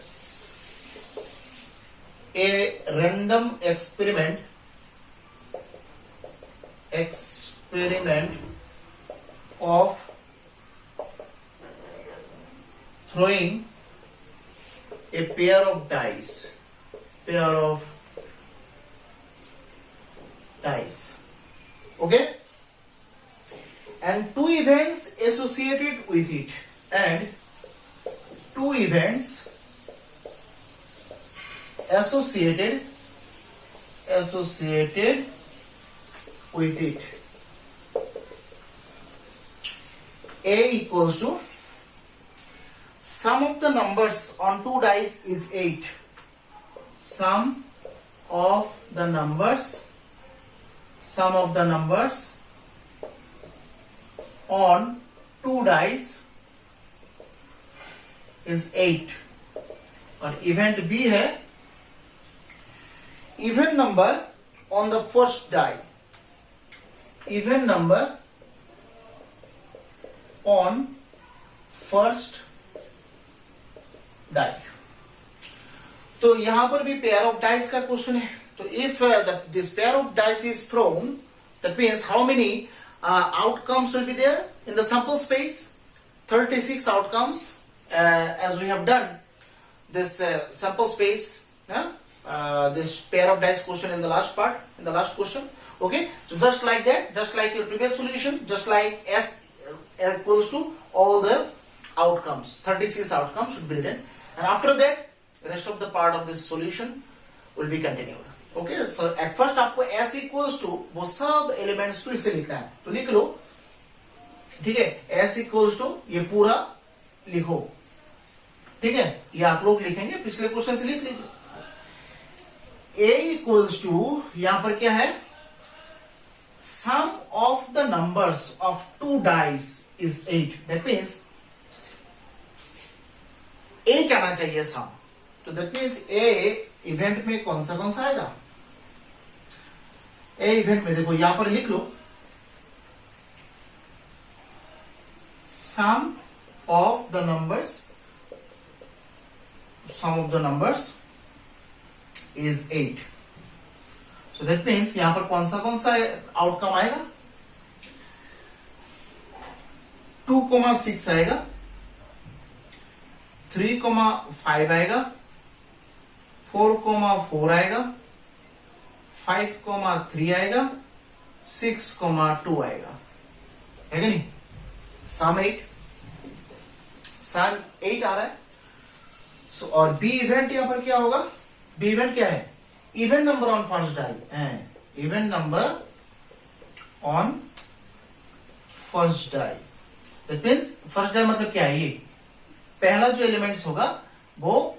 a random experiment of throwing a pair of dice. Okay, and two events associated with it, and two events associated with it. A equals to sum of the numbers on 2 dice is 8. Sum of the numbers on 2 dice is 8. और event B है even number on the first die. Even number on first die. तो यहां पर भी pair of dice का question है. तो if this pair of dice is throne, that means how many outcomes will be there in the sample space? 36 outcomes, as we have done this sample space, this pair of dice question in the last part, in the last question. Okay, so just like that, just like your previous solution, just like S equals to all the outcomes, 36 outcomes should be written, and after that the rest of the part of this solution will be continued. Okay, so at first आपको S equals to वो सब elements फिर से लिखना है, तो लिख लो. ठीक है, S equals to ये पूरा लिखो. ठीक है, ये आप लोग लिखेंगे, पिछले क्वेश्चन से लिख लीजिए. A equals to यहां पर क्या है, sum of the numbers of 2 dice is 8. That means 8 आना चाहिए सम. तो that means A इवेंट में कौन सा आएगा? A इवेंट में देखो यहां पर लिख लो, sum of the numbers is 8. So that means यहां पर कौन सा आउटकम आएगा? 2,6 आएगा, 3,5 आएगा, 4,4 आएगा, 5,3 आएगा, 6,2 आएगा. है कि नहीं? सम 8 आ रहा है. सो और बी इवेंट यहां पर क्या होगा? बी इवेंट क्या है? Event number on first die. Event number on first die. That means first die मतलब क्या है? ये पहला जो एलिमेंट्स होगा वो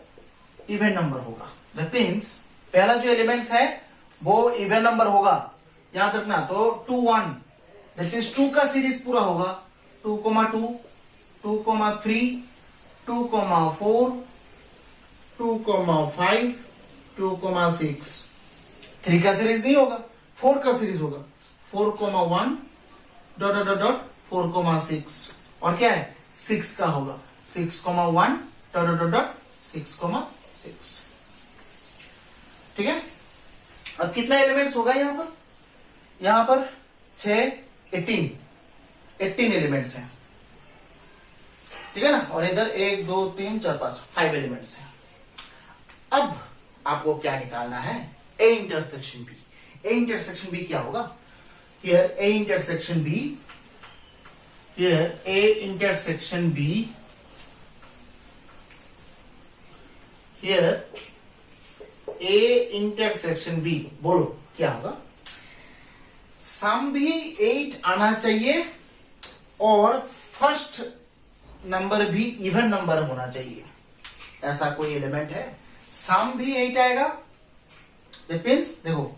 इवेंट नंबर होगा. दैट मीन्स पहला जो एलिमेंट्स है वो इवेंट नंबर होगा, याद रखना. तो 2 1, दैट मीन्स 2 का सीरीज पूरा होगा. 2,2, 2,3, 2,4, 2,5, 2,6. 3 का सीरीज नहीं होगा, 4 का सीरीज होगा. 4,1 ... 4,6. और क्या है? 6 का होगा. 6,1 ... 6,6. ठीक है. अब कितना एलिमेंट्स होगा यहां पर? यहां पर 18 एलिमेंट्स हैं. ठीक है ना. और इधर 1 2 3 4 5 एलिमेंट्स हैं. अब आपको क्या निकालना है? A intersection B. A intersection B क्या होगा? Here A intersection B. Here A intersection B. Here A intersection B. बोलो क्या होगा? सम भी 8 आना चाहिए और फर्स्ट नंबर भी इवन नंबर होना चाहिए. ऐसा कोई एलिमेंट है? सम भी 8 आएगा. दैट मींस देखो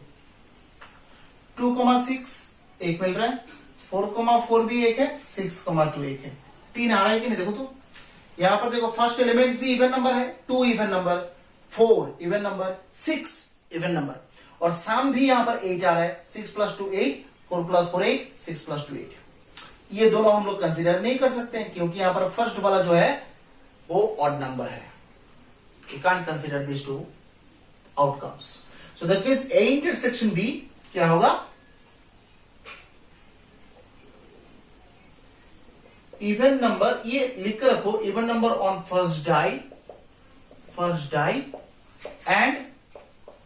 2,6 एक मिल रहा है, 4,4 भी एक है, 6,2 एक है. 3 आ रहा है कि नहीं? देखो तो यहां पर देखो फर्स्ट एलिमेंट्स भी इवन नंबर है. 2 even number, 4 even number, 6 even number. और सम भी यहां पर 8 आ रहा है. 6 + 2 8, 4 + 4 8, 6 + 2 8. ये दोनों हम लोग कंसीडर नहीं कर सकते हैं क्योंकि यहां पर फर्स्ट वाला जो है वो ऑड नंबर है. You can't consider these two outcomes. So that means A intersection B क्या होगा? इवन नंबर, ये लिख कर रखो, even number on first die and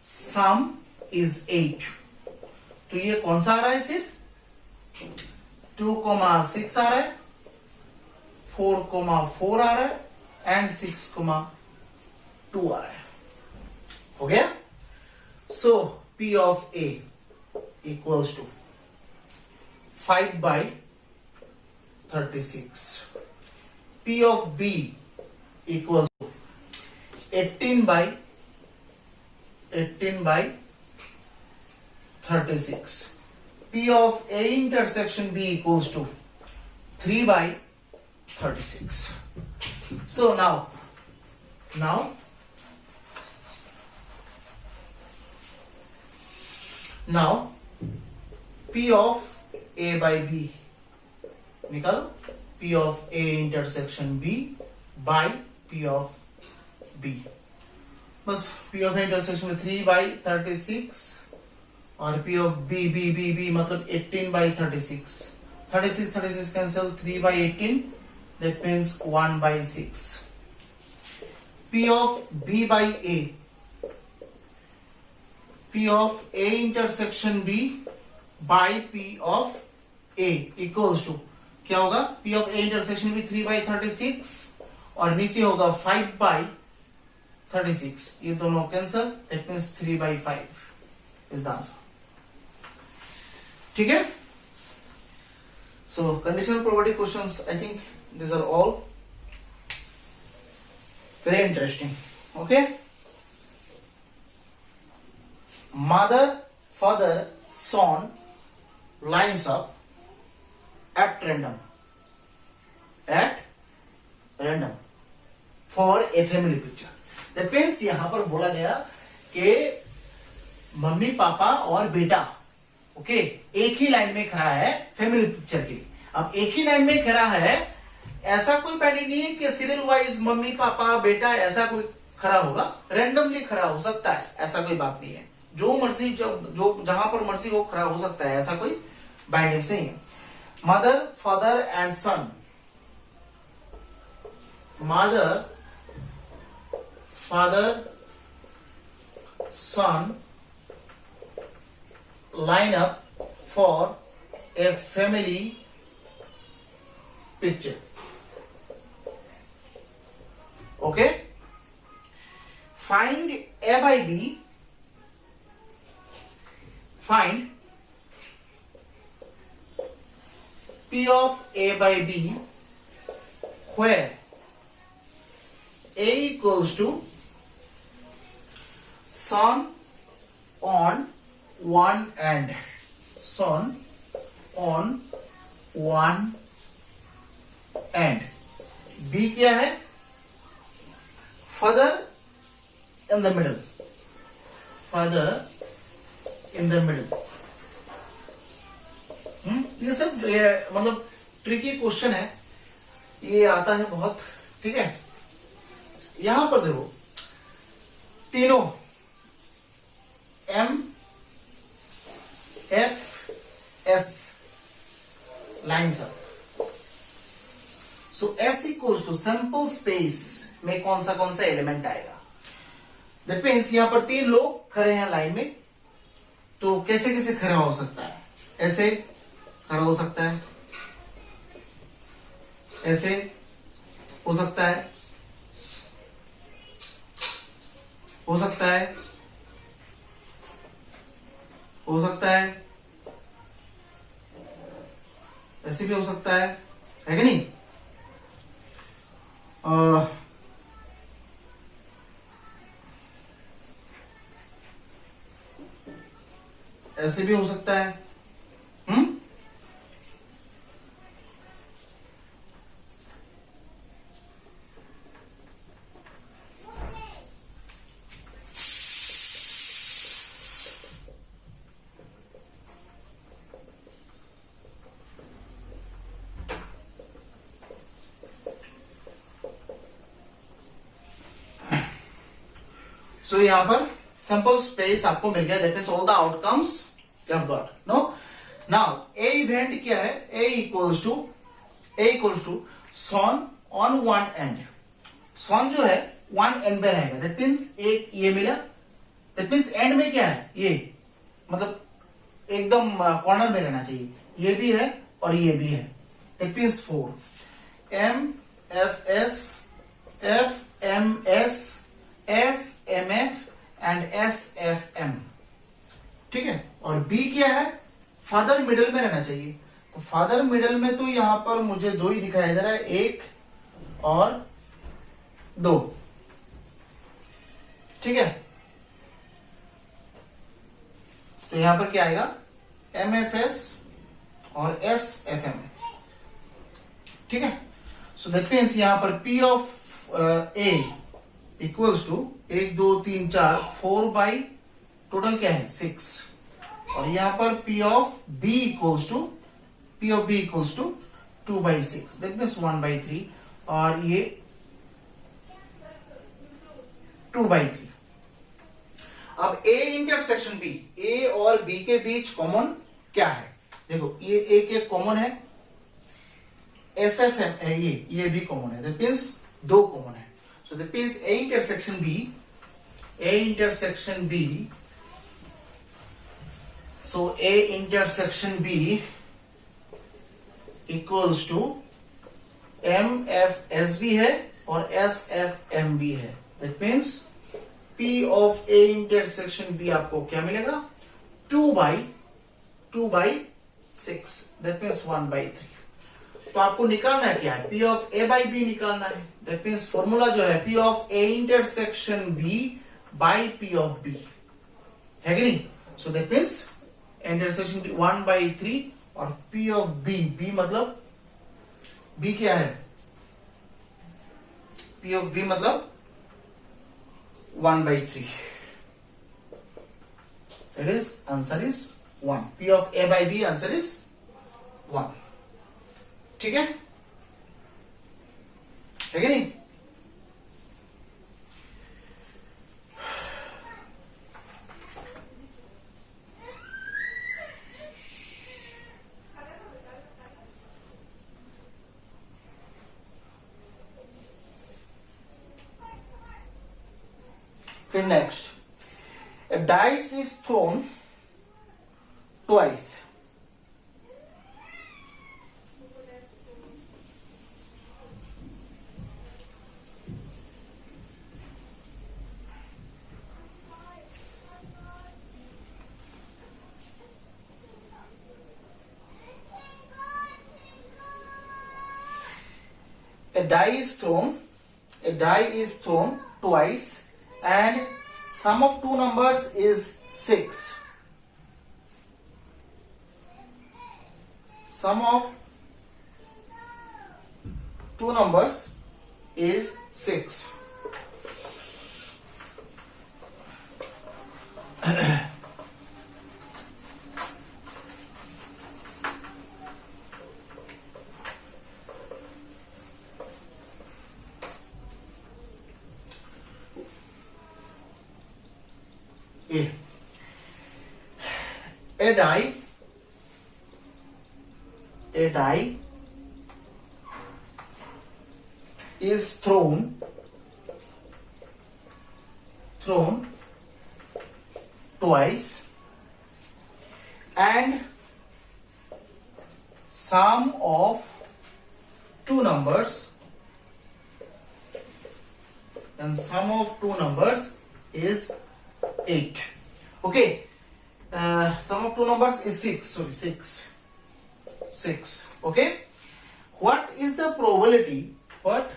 sum is 8. तो ये कौन सा आ रहा है? सिर्फ 2,6 आ रहा है, 4,4 आ रहा है एंड 6,2 आ रहा है. हो गया. सो P of A equals to 5/6 36. P of B equals to 18 by 36. P of A intersection B equals to 3 by 36. So now P of A by B निकालो. P of A intersection B by P of B. बस P of A intersection में 3 by 36 और P of B मतलब 18 by 36. 36 cancel. 3 by 18 that means 1 by 6. P of B by A. P of A intersection B by P of A equals to क्या होगा? P of A intersection B 3 by 36 और नीचे होगा 5 by 36. ये दोनों cancel. that means 3 by 5 is the answer. ठीक है? So conditional probability questions, I think these are all very interesting. Okay? Mother, father, son lines up at random for a family picture. That means यहां पर बोला गया कि mummy papa और बेटा okay एक ही लाइन में खड़ा है फैमिली पिक्चर के लिए. अब एक ही लाइन में खड़ा है, ऐसा कोई पैटर्न नहीं है कि सीरियल वाइज मम्मी पापा बेटा ऐसा कोई खड़ा होगा. रैंडमली खड़ा हो सकता है, ऐसा कोई बात नहीं है. जो मर्जी जो जहां पर मर्जी हो खड़ा हो सकता है, ऐसा कोई बाइंडिंग्स नहीं है. Mother father and son. Mother father son line up for a family picture. Okay, find A by B. Find P of A by B where A equals to son on one end, son on one end. B क्या है? Father in the middle. Father in the middle. ये सब मतलब tricky question है, ये आता है बहुत. ठीक है, यहां पर देखो तीनों M F S lines up. So S equals to sample space में कौन सा एलिमेंट आएगा. दैट मीन्स यहां पर तीन लोग खड़े हैं लाइन में, तो कैसे कैसे खड़ा हो सकता है? ऐसे खड़ा हो सकता है, ऐसे हो सकता है, हो सकता है, हो सकता है, ऐसे भी हो सकता है कि नहीं? ऐसे भी हो सकता है. सो यहां पर सिंपल स्पेस आपको मिल गया. That means all the outcomes you have got. No now A event क्या है? A equals to son on one and. Son जो है वन एंड में रहेगा. दैट मीन्स एक ये मिला. दैट मीन्स एंड में क्या है? ये मतलब एकदम कॉर्नर में रहना चाहिए. ये भी है और ये भी है. That means 4 M F S F M S S M F and S F M. ठीक है, और B क्या है? फादर मिडिल में रहना चाहिए. तो तो फादर मिडल में तो यहां पर मुझे 2 ही दिखाई दे रहा है, 1 और 2, ठीक है। तो यहां पर क्या आएगा, MFS और SFM, ठीक है। सो दैट मीन्स यहां पर P of A equals to 1 2 3 4 4 by total क्या है 6, और यहां पर P of B equals to 2 by 6, that means 1 by 3, और ये 2 बाई 3। अब A इंटरसेक्शन B, A और B के बीच कॉमन क्या है, देखो ये एक कॉमन है, SFM ये भी कॉमन है, दैट मीन्स 2 कॉमन है। So that means A intersection B, so A intersection B equals to MFS भी है और SFM भी है, that means P of A intersection B आपको क्या मिलेगा, 2 बाई 6, दैट मीन्स 1 बाई 3। तो आपको निकालना क्या है, P of A by B निकालना है, दैट मीन्स फॉर्मूला जो है P of A intersection B by P of B है कि नहीं। So that means intersection B 1 by 3 और P ऑफ B मतलब B क्या है, P ऑफ B मतलब 1 by 3, that is answer is 1, P of A by B answer is 1, ठीक है कि नहीं। फिर next, a dice is thrown twice. A die is thrown twice and sum of 2 numbers is 6. Sum of 2 numbers is 6. A die is thrown twice and sum of 2 numbers is 8. Okay, sum of 2 numbers is 6. Okay, what is the probability that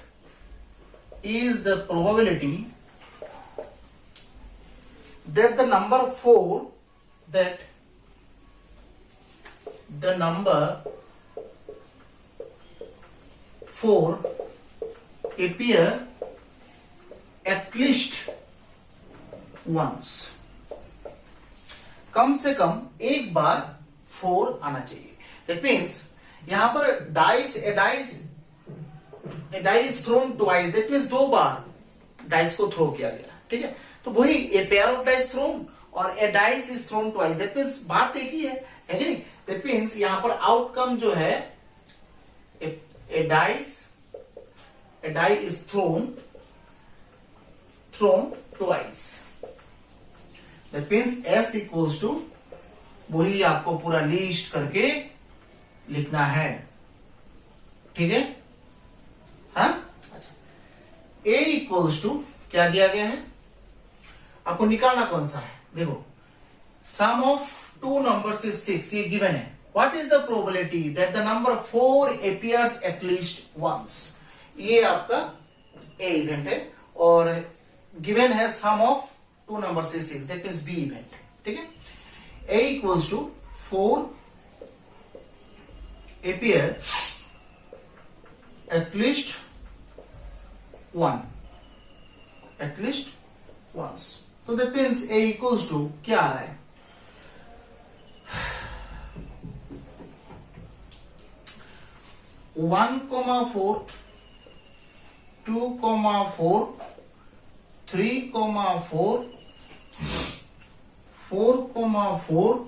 the number 4 appear at least once, कम से कम एक बार 4 आना चाहिए। That means यहां पर a die is thrown twice, that means 2 bar dice को throw किया गया, ठीक है। तो वही a pair of dice thrown और a dice is thrown twice, that means बात एक ही है कि नहीं। दैट मीन्स यहां पर आउटकम जो है a die is thrown twice, that means S equals to वही आपको पूरा लिस्ट करके लिखना है, ठीक है। हाँ, अच्छा, A इक्वल्स टू क्या दिया गया है, आपको निकालना कौन सा है, देखो सम ऑफ 2 नंबर्स इज 6, ये गिवन है, What is the probability that the number 4 appears at least once? ये आपका A इवेंट है और गिवन है सम ऑफ टू नंबर से 6, दैट मीन्स B इवेंट. ठीक है. A equals to 4 appear at least once. So that means A equals to क्या आ रहा है? 1,4, 2,4, 3,4, 4,4,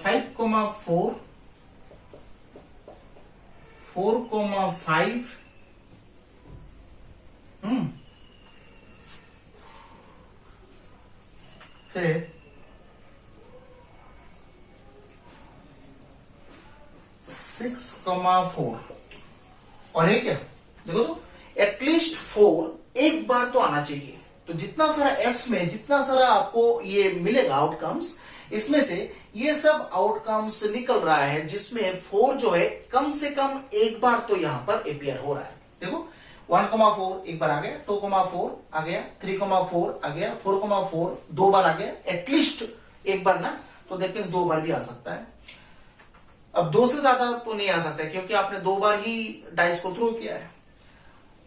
5,4, 4,5, फिर 6,4 और है क्या? देखो तो एटलीस्ट 4 एक बार तो आना चाहिए. तो जितना सारा एस में जितना सारा आपको ये मिलेगा आउटकम्स, इसमें से ये सब आउटकम्स निकल रहा है जिसमें 4 जो है कम से कम एक बार तो यहां पर अपियर हो रहा है. देखो 1,4 एक बार आ गया, 2,4 आ गया, 3,4 आ गया, 4,4 दो बार आ गया, एटलीस्ट एक बार ना, तो दैट मींस 2 बार भी आ सकता है. अब 2 से ज्यादा तो नहीं आ सकता है क्योंकि आपने 2 बार ही डाइस को थ्रो किया है.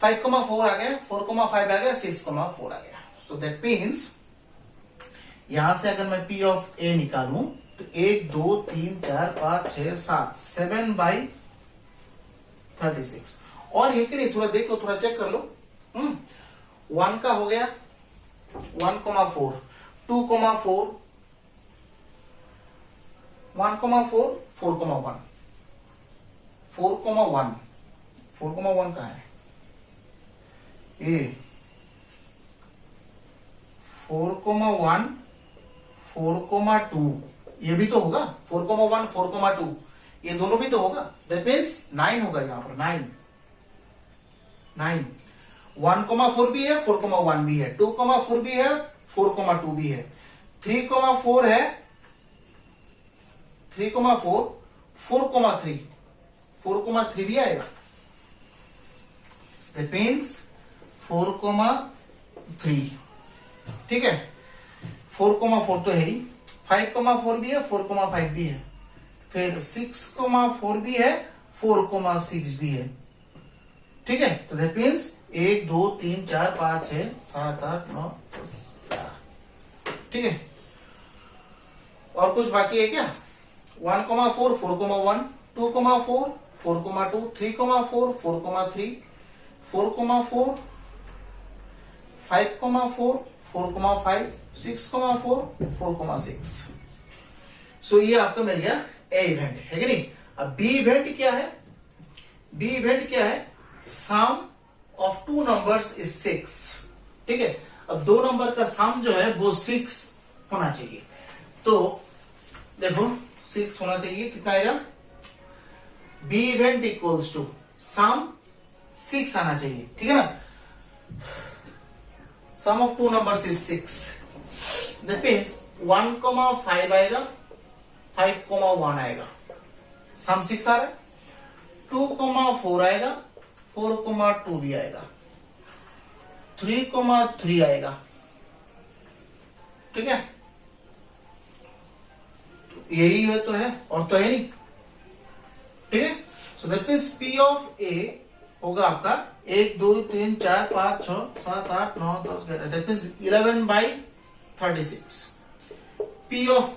5,4 आ गया, 4,5 आ गया, 6,4 आ गया. सो दैट मीन्स यहां से अगर मैं P ऑफ A निकालूं तो 1, 2, 3, 4, 5, 6, 7, 7/36. और है कि नहीं? थोड़ा देख लो, थोड़ा चेक कर लो. 1 का हो गया 1,4, 2,4, 1,4, 4,1, 4,1, 4,1 कहां है? ये 4,1, 4,2 ये भी तो होगा. 4,1, 4,2 ये दोनों भी तो होगा. दैट मीन्स 9 होगा यहां पर. 9 1,4 भी है, 4,1 भी है, 2,4 भी है, 4,2 भी है, 3,4 है, 3,4, 4,3, 4,3 भी आएगा. That means 4,3. ठीक है. 4,4 तो है ही, 5,4 भी है, 4,5 भी है, फिर 6,4 भी है, 4,6 भी है. ठीक है. तो दैट मीन्स 1, 2, 3, 4, 5, 6, 7, 8, 9, 10, 11. ठीक है. और कुछ बाकी है क्या? 1,4, 4,1, 2,4, 4,2, 3,4, 4,3, 4,4, 5,4, 4,5, 6,4, 4,6. सो ये आपको मिल गया ए इवेंट, है कि नहीं? अब बी इवेंट क्या है? बी इवेंट क्या है? Sum of two numbers is 6. ठीक है. अब दो नंबर का सम जो है वो 6 होना चाहिए. तो देखो 6 होना चाहिए. कितना आएगा? B event equals to sum 6 आना चाहिए. ठीक है ना? Sum of two numbers is 6. That means 1,5 आएगा, 5,1 आएगा, सम 6 आ रहा है. 2,4 आएगा, 4,2 भी आएगा, 3,3 आएगा. ठीक है. यही है तो है, और तो है नहीं. ठीक है. So that means P of A होगा आपका 1, 2, 3, 4, 5, 6, 7, 8, 9, 10, 11. That means 11/36. P of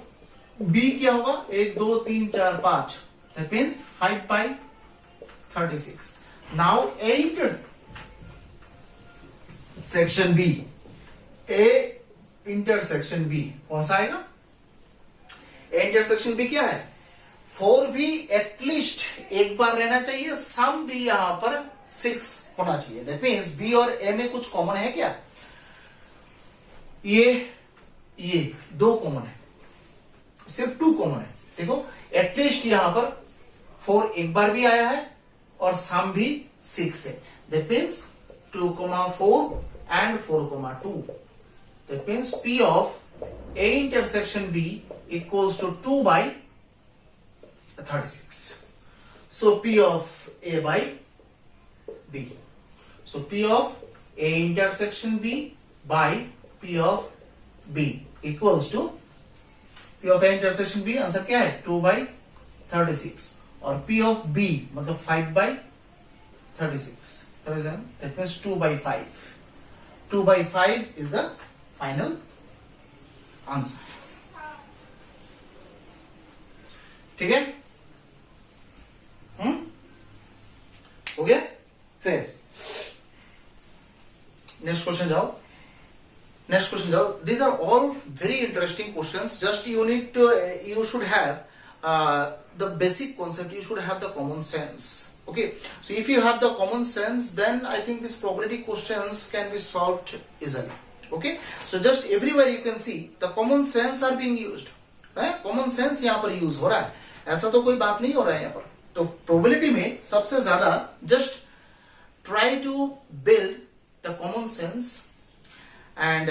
B क्या होगा? 1, 2, 3, 4, 5. That means 5/36. Now A intersection B. A intersection B कौन सा आएगा? A इंटरसेक्शन B क्या है? 4 भी एटलीस्ट एक बार रहना चाहिए, सम भी यहां पर 6 होना चाहिए. दैट मीन्स B और A में कुछ कॉमन है क्या? ये 2 कॉमन है, सिर्फ 2 कॉमन है. देखो एटलीस्ट यहां पर 4 एक बार भी आया है और सम भी 6 है. That means 2,4 and 4,2. That means P of A intersection B equals to 2 by 36. So P of A by B. So P of A intersection B by P of B equals to P of A intersection B, answer क्या है 2 by 36 और P of B मतलब 5 by 36. That means 2 by 5. 2 by 5 is the final answer. ठीक है? हो गया? फिर next question जाओ. These are all very interesting questions. Just you should have the basic concept. You should have the common sense. Okay, so if you have the common sense, then I think these probability questions can be solved easily. Okay, so just everywhere you can see the common sense are being used. Common sense यहाँ पर use हो रहा है, ऐसा तो कोई बात नहीं हो रहा है यहाँ पर. तो प्रोबेबिलिटी में सबसे ज्यादा just try to build the common sense and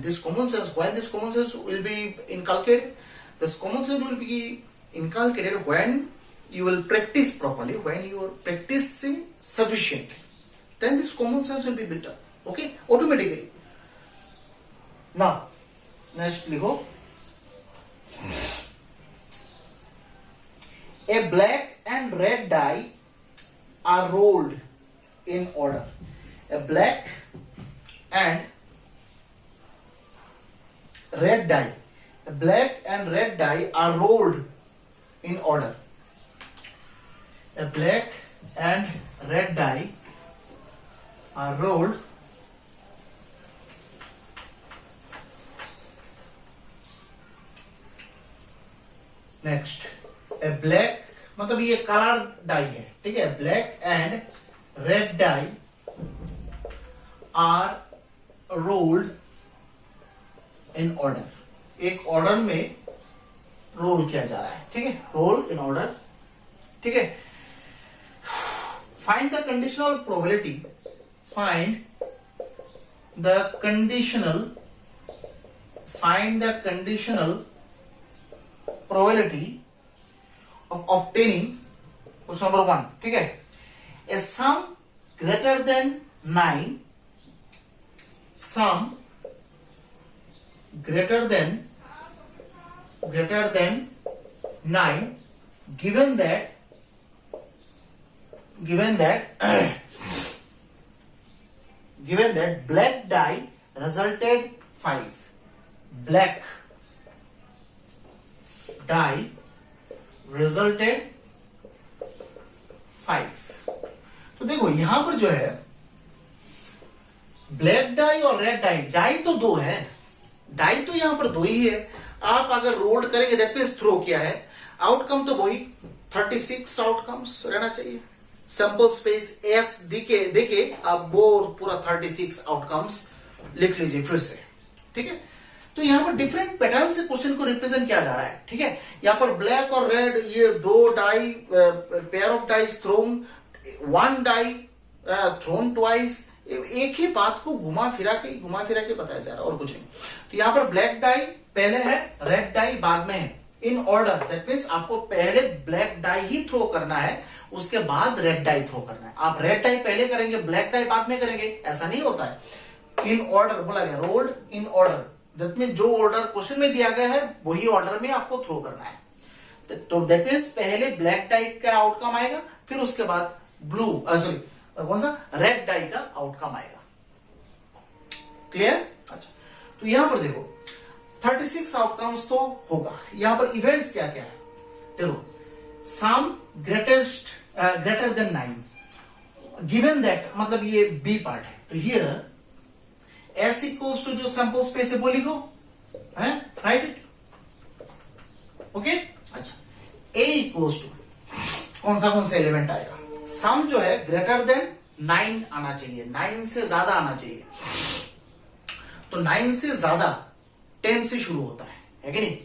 this common sense, when this common sense will be inculcated, this common sense will be inculcated when you will practice properly, when you are practicing sufficiently, then this common sense will be built up. Okay, automatically. Now next लिखो, a black and red die are rolled in order. A black and red die. A black and red die are rolled in order. A black and red die are rolled next. A black मतलब ये colour die है, ठीक है. Black and red die are rolled in order. एक order में roll किया जा रहा है, ठीक है. रोल इन ऑर्डर, ठीक है. Find the conditional probability. Find the conditional probability of obtaining question number 1, ठीक है. A sum greater than 9, sum greater than 9, given that black die resulted 5. Black die resulted 5. तो देखो यहां पर जो है ब्लैक डाई और रेड डाई, डाई तो दो है, डाई तो यहां पर दो ही है. आप अगर रोल करेंगे दैट मींस थ्रो किया है, आउटकम तो वही 36 आउटकम्स रहना चाहिए. सैंपल स्पेस एस देके आप वो पूरा 36 आउटकम्स लिख लीजिए फिर से, ठीक है. तो यहां पर डिफरेंट पैटर्न से क्वेश्चन को रिप्रेजेंट किया जा रहा है, ठीक है. यहां पर ब्लैक और रेड, ये दो die, pair of dice thrown, one die thrown twice, एक ही बात को घुमा फिरा के बताया जा रहा है और कुछ नहीं. तो यहां पर ब्लैक डाई पहले है, रेड डाई बाद में है, इन ऑर्डर. दैट मीन्स आपको पहले ब्लैक डाई ही थ्रो करना है, उसके बाद रेड डाई थ्रो करना है. आप रेड डाई पहले करेंगे, ब्लैक डाई बाद में करेंगे, ऐसा नहीं होता है. इन ऑर्डर बोला गया, rolled in order. That mean जो ऑर्डर क्वेश्चन में दिया गया है वही ऑर्डर में आपको थ्रो करना है. तो दैट मीन्स पहले ब्लैक डाई का आउटकम आएगा, फिर उसके बाद ब्लू कौन सा रेड डाई का आउटकम आएगा. क्लियर? अच्छा, तो यहां पर देखो 36 आउटकम्स तो होगा. यहां पर इवेंट्स क्या क्या है देखो. सम ग्रेटर देन 9, गिवन दैट मतलब ये बी पार्ट है. तो हियर S इक्वल्स टू जो सैंपल स्पेस है वो लिखो, है राइट इट. ओके, अच्छा. A इक्वल्स टू कौन सा एलिमेंट आएगा. सम जो है ग्रेटर देन 9 आना चाहिए, 9 से ज्यादा आना चाहिए. तो 9 से ज्यादा 10 से शुरू होता है कि नहीं.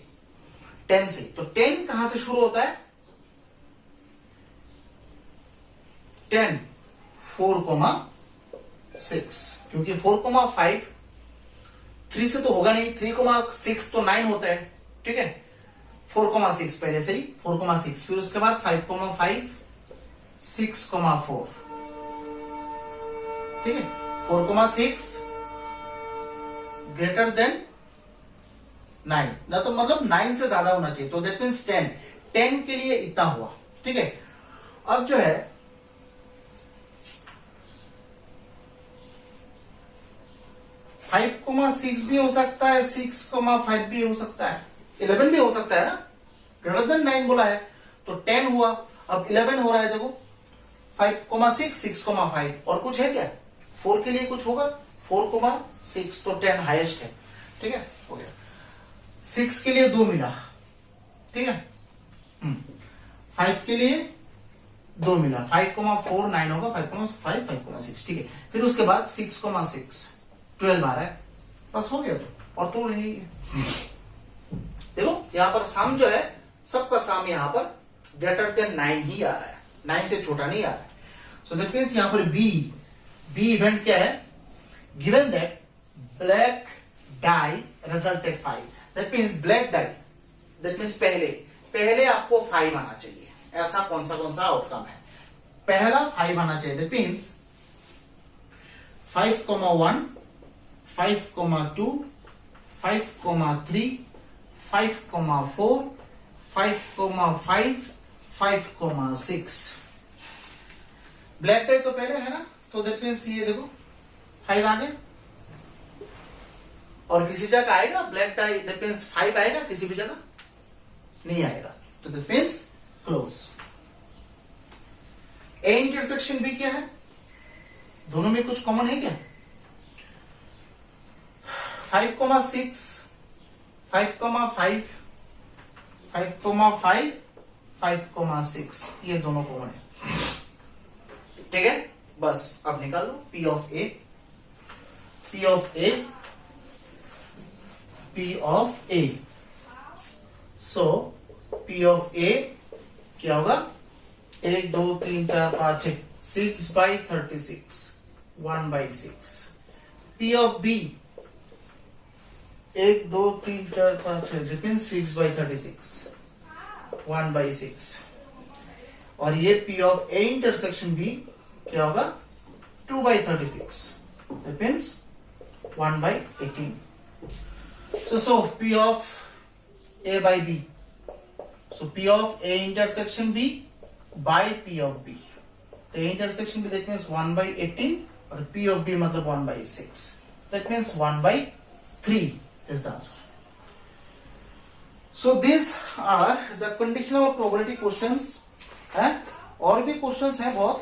10 से, तो 10 कहां से शुरू होता है. 10 4,6, क्योंकि 4,5 3 से तो होगा नहीं, 3,6 तो 9 होता है, ठीक है। 4,6 पहले से ही 4,6, फिर उसके बाद 5,5 6,4, ठीक है। 4,6 ग्रेटर देन 9 ना, तो मतलब 9 से ज्यादा होना चाहिए, तो दैट मीन्स 10 के लिए इतना हुआ, ठीक है। अब जो है 5,6 भी हो सकता है, 6,5 भी हो सकता है, 11 भी हो सकता है ना, ग्रेटर देन 9 बोला है तो 10 हुआ। अब 11 हो रहा है, देखो 5,6 6,5 और कुछ है क्या, 4 के लिए कुछ होगा, 4,6 तो 10 हाईएस्ट है, ठीक है, हो गया। 6 के लिए 2 मिला, ठीक है। 5 के लिए 2 मिला, 5,4 9 होगा, 5,5 5,6, ठीक है। फिर उसके बाद 6,6 12 आ रहा है, बस हो गया, तो और तो नहीं। देखो यहां पर सम जो है, सबका सम यहां पर ग्रेटर देन 9 ही आ रहा है, 9 से छोटा नहीं आ रहा है। सो दैट मीन्स यहां पर बी इवेंट क्या है, given that black dye resulted 5, that means black dye, that means पहले आपको 5 आना चाहिए, ऐसा कौन सा आउटकम है, पहला 5 आना चाहिए, दैट मीन्स 5,1 5,2 5,3 5,4 5,5 5,6, ब्लैक डाई तो पहले है ना, तो दैट मीन्स ये देखो 5 आ गया, और किसी जगह आएगा ब्लैक डाई, दैट मीन्स 5 आएगा, किसी भी जगह नहीं आएगा, तो that means close. A intersection B क्या है, दोनों में कुछ कॉमन है क्या, 5,6 5,5 5,5 5,6 ये दोनों कॉमन है, ठीक है। बस अब निकाल लो P of A, P of A, P of A, so P of A क्या होगा, 1 2 3 4 5 6 6/36 1/6। P of B 1 2 3 4 5 6, that means 6/36 1/6। और ये P of A intersection B क्या होगा, 2/36, that means 1/18। So P of A by B, so P of A intersection B by P of B, तो A intersection B that means 1/18 और P of B मतलब 1/6, that means 1/3 is the answer. So these are the conditional probability questions है, और भी questions हैं बहुत,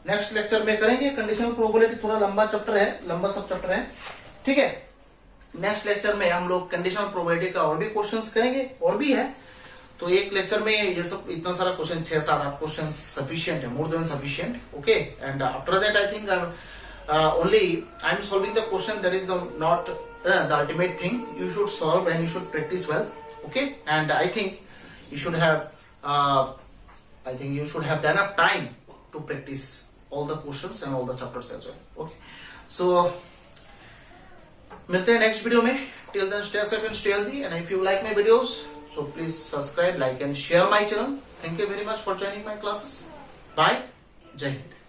next lecture में करेंगे। कंडीशनल प्रोबेबिलिटी थोड़ा लंबा चैप्टर है, लंबा सब चैप्टर है, ठीक है। नेक्स्ट लेक्चर में हम लोग कंडीशनल प्रोबेबिलिटी का और भी क्वेश्चंस करेंगे, और भी है, तो एक लेक्चर में ये सब इतना सारा क्वेश्चन 6-7 क्वेश्चन सफिशिएंट है, more than sufficient, okay. And after that I think only I am solving the question, that is the not the ultimate thing. You should solve and you should practice well, okay. And I think you should have enough time to practice all the questions and all the chapters as well, okay. So मिलते हैं next video में, till then stay safe and stay healthy, and if you like my videos, so please subscribe, like and share my channel. Thank you very much for joining my classes. Bye. Jai Hind.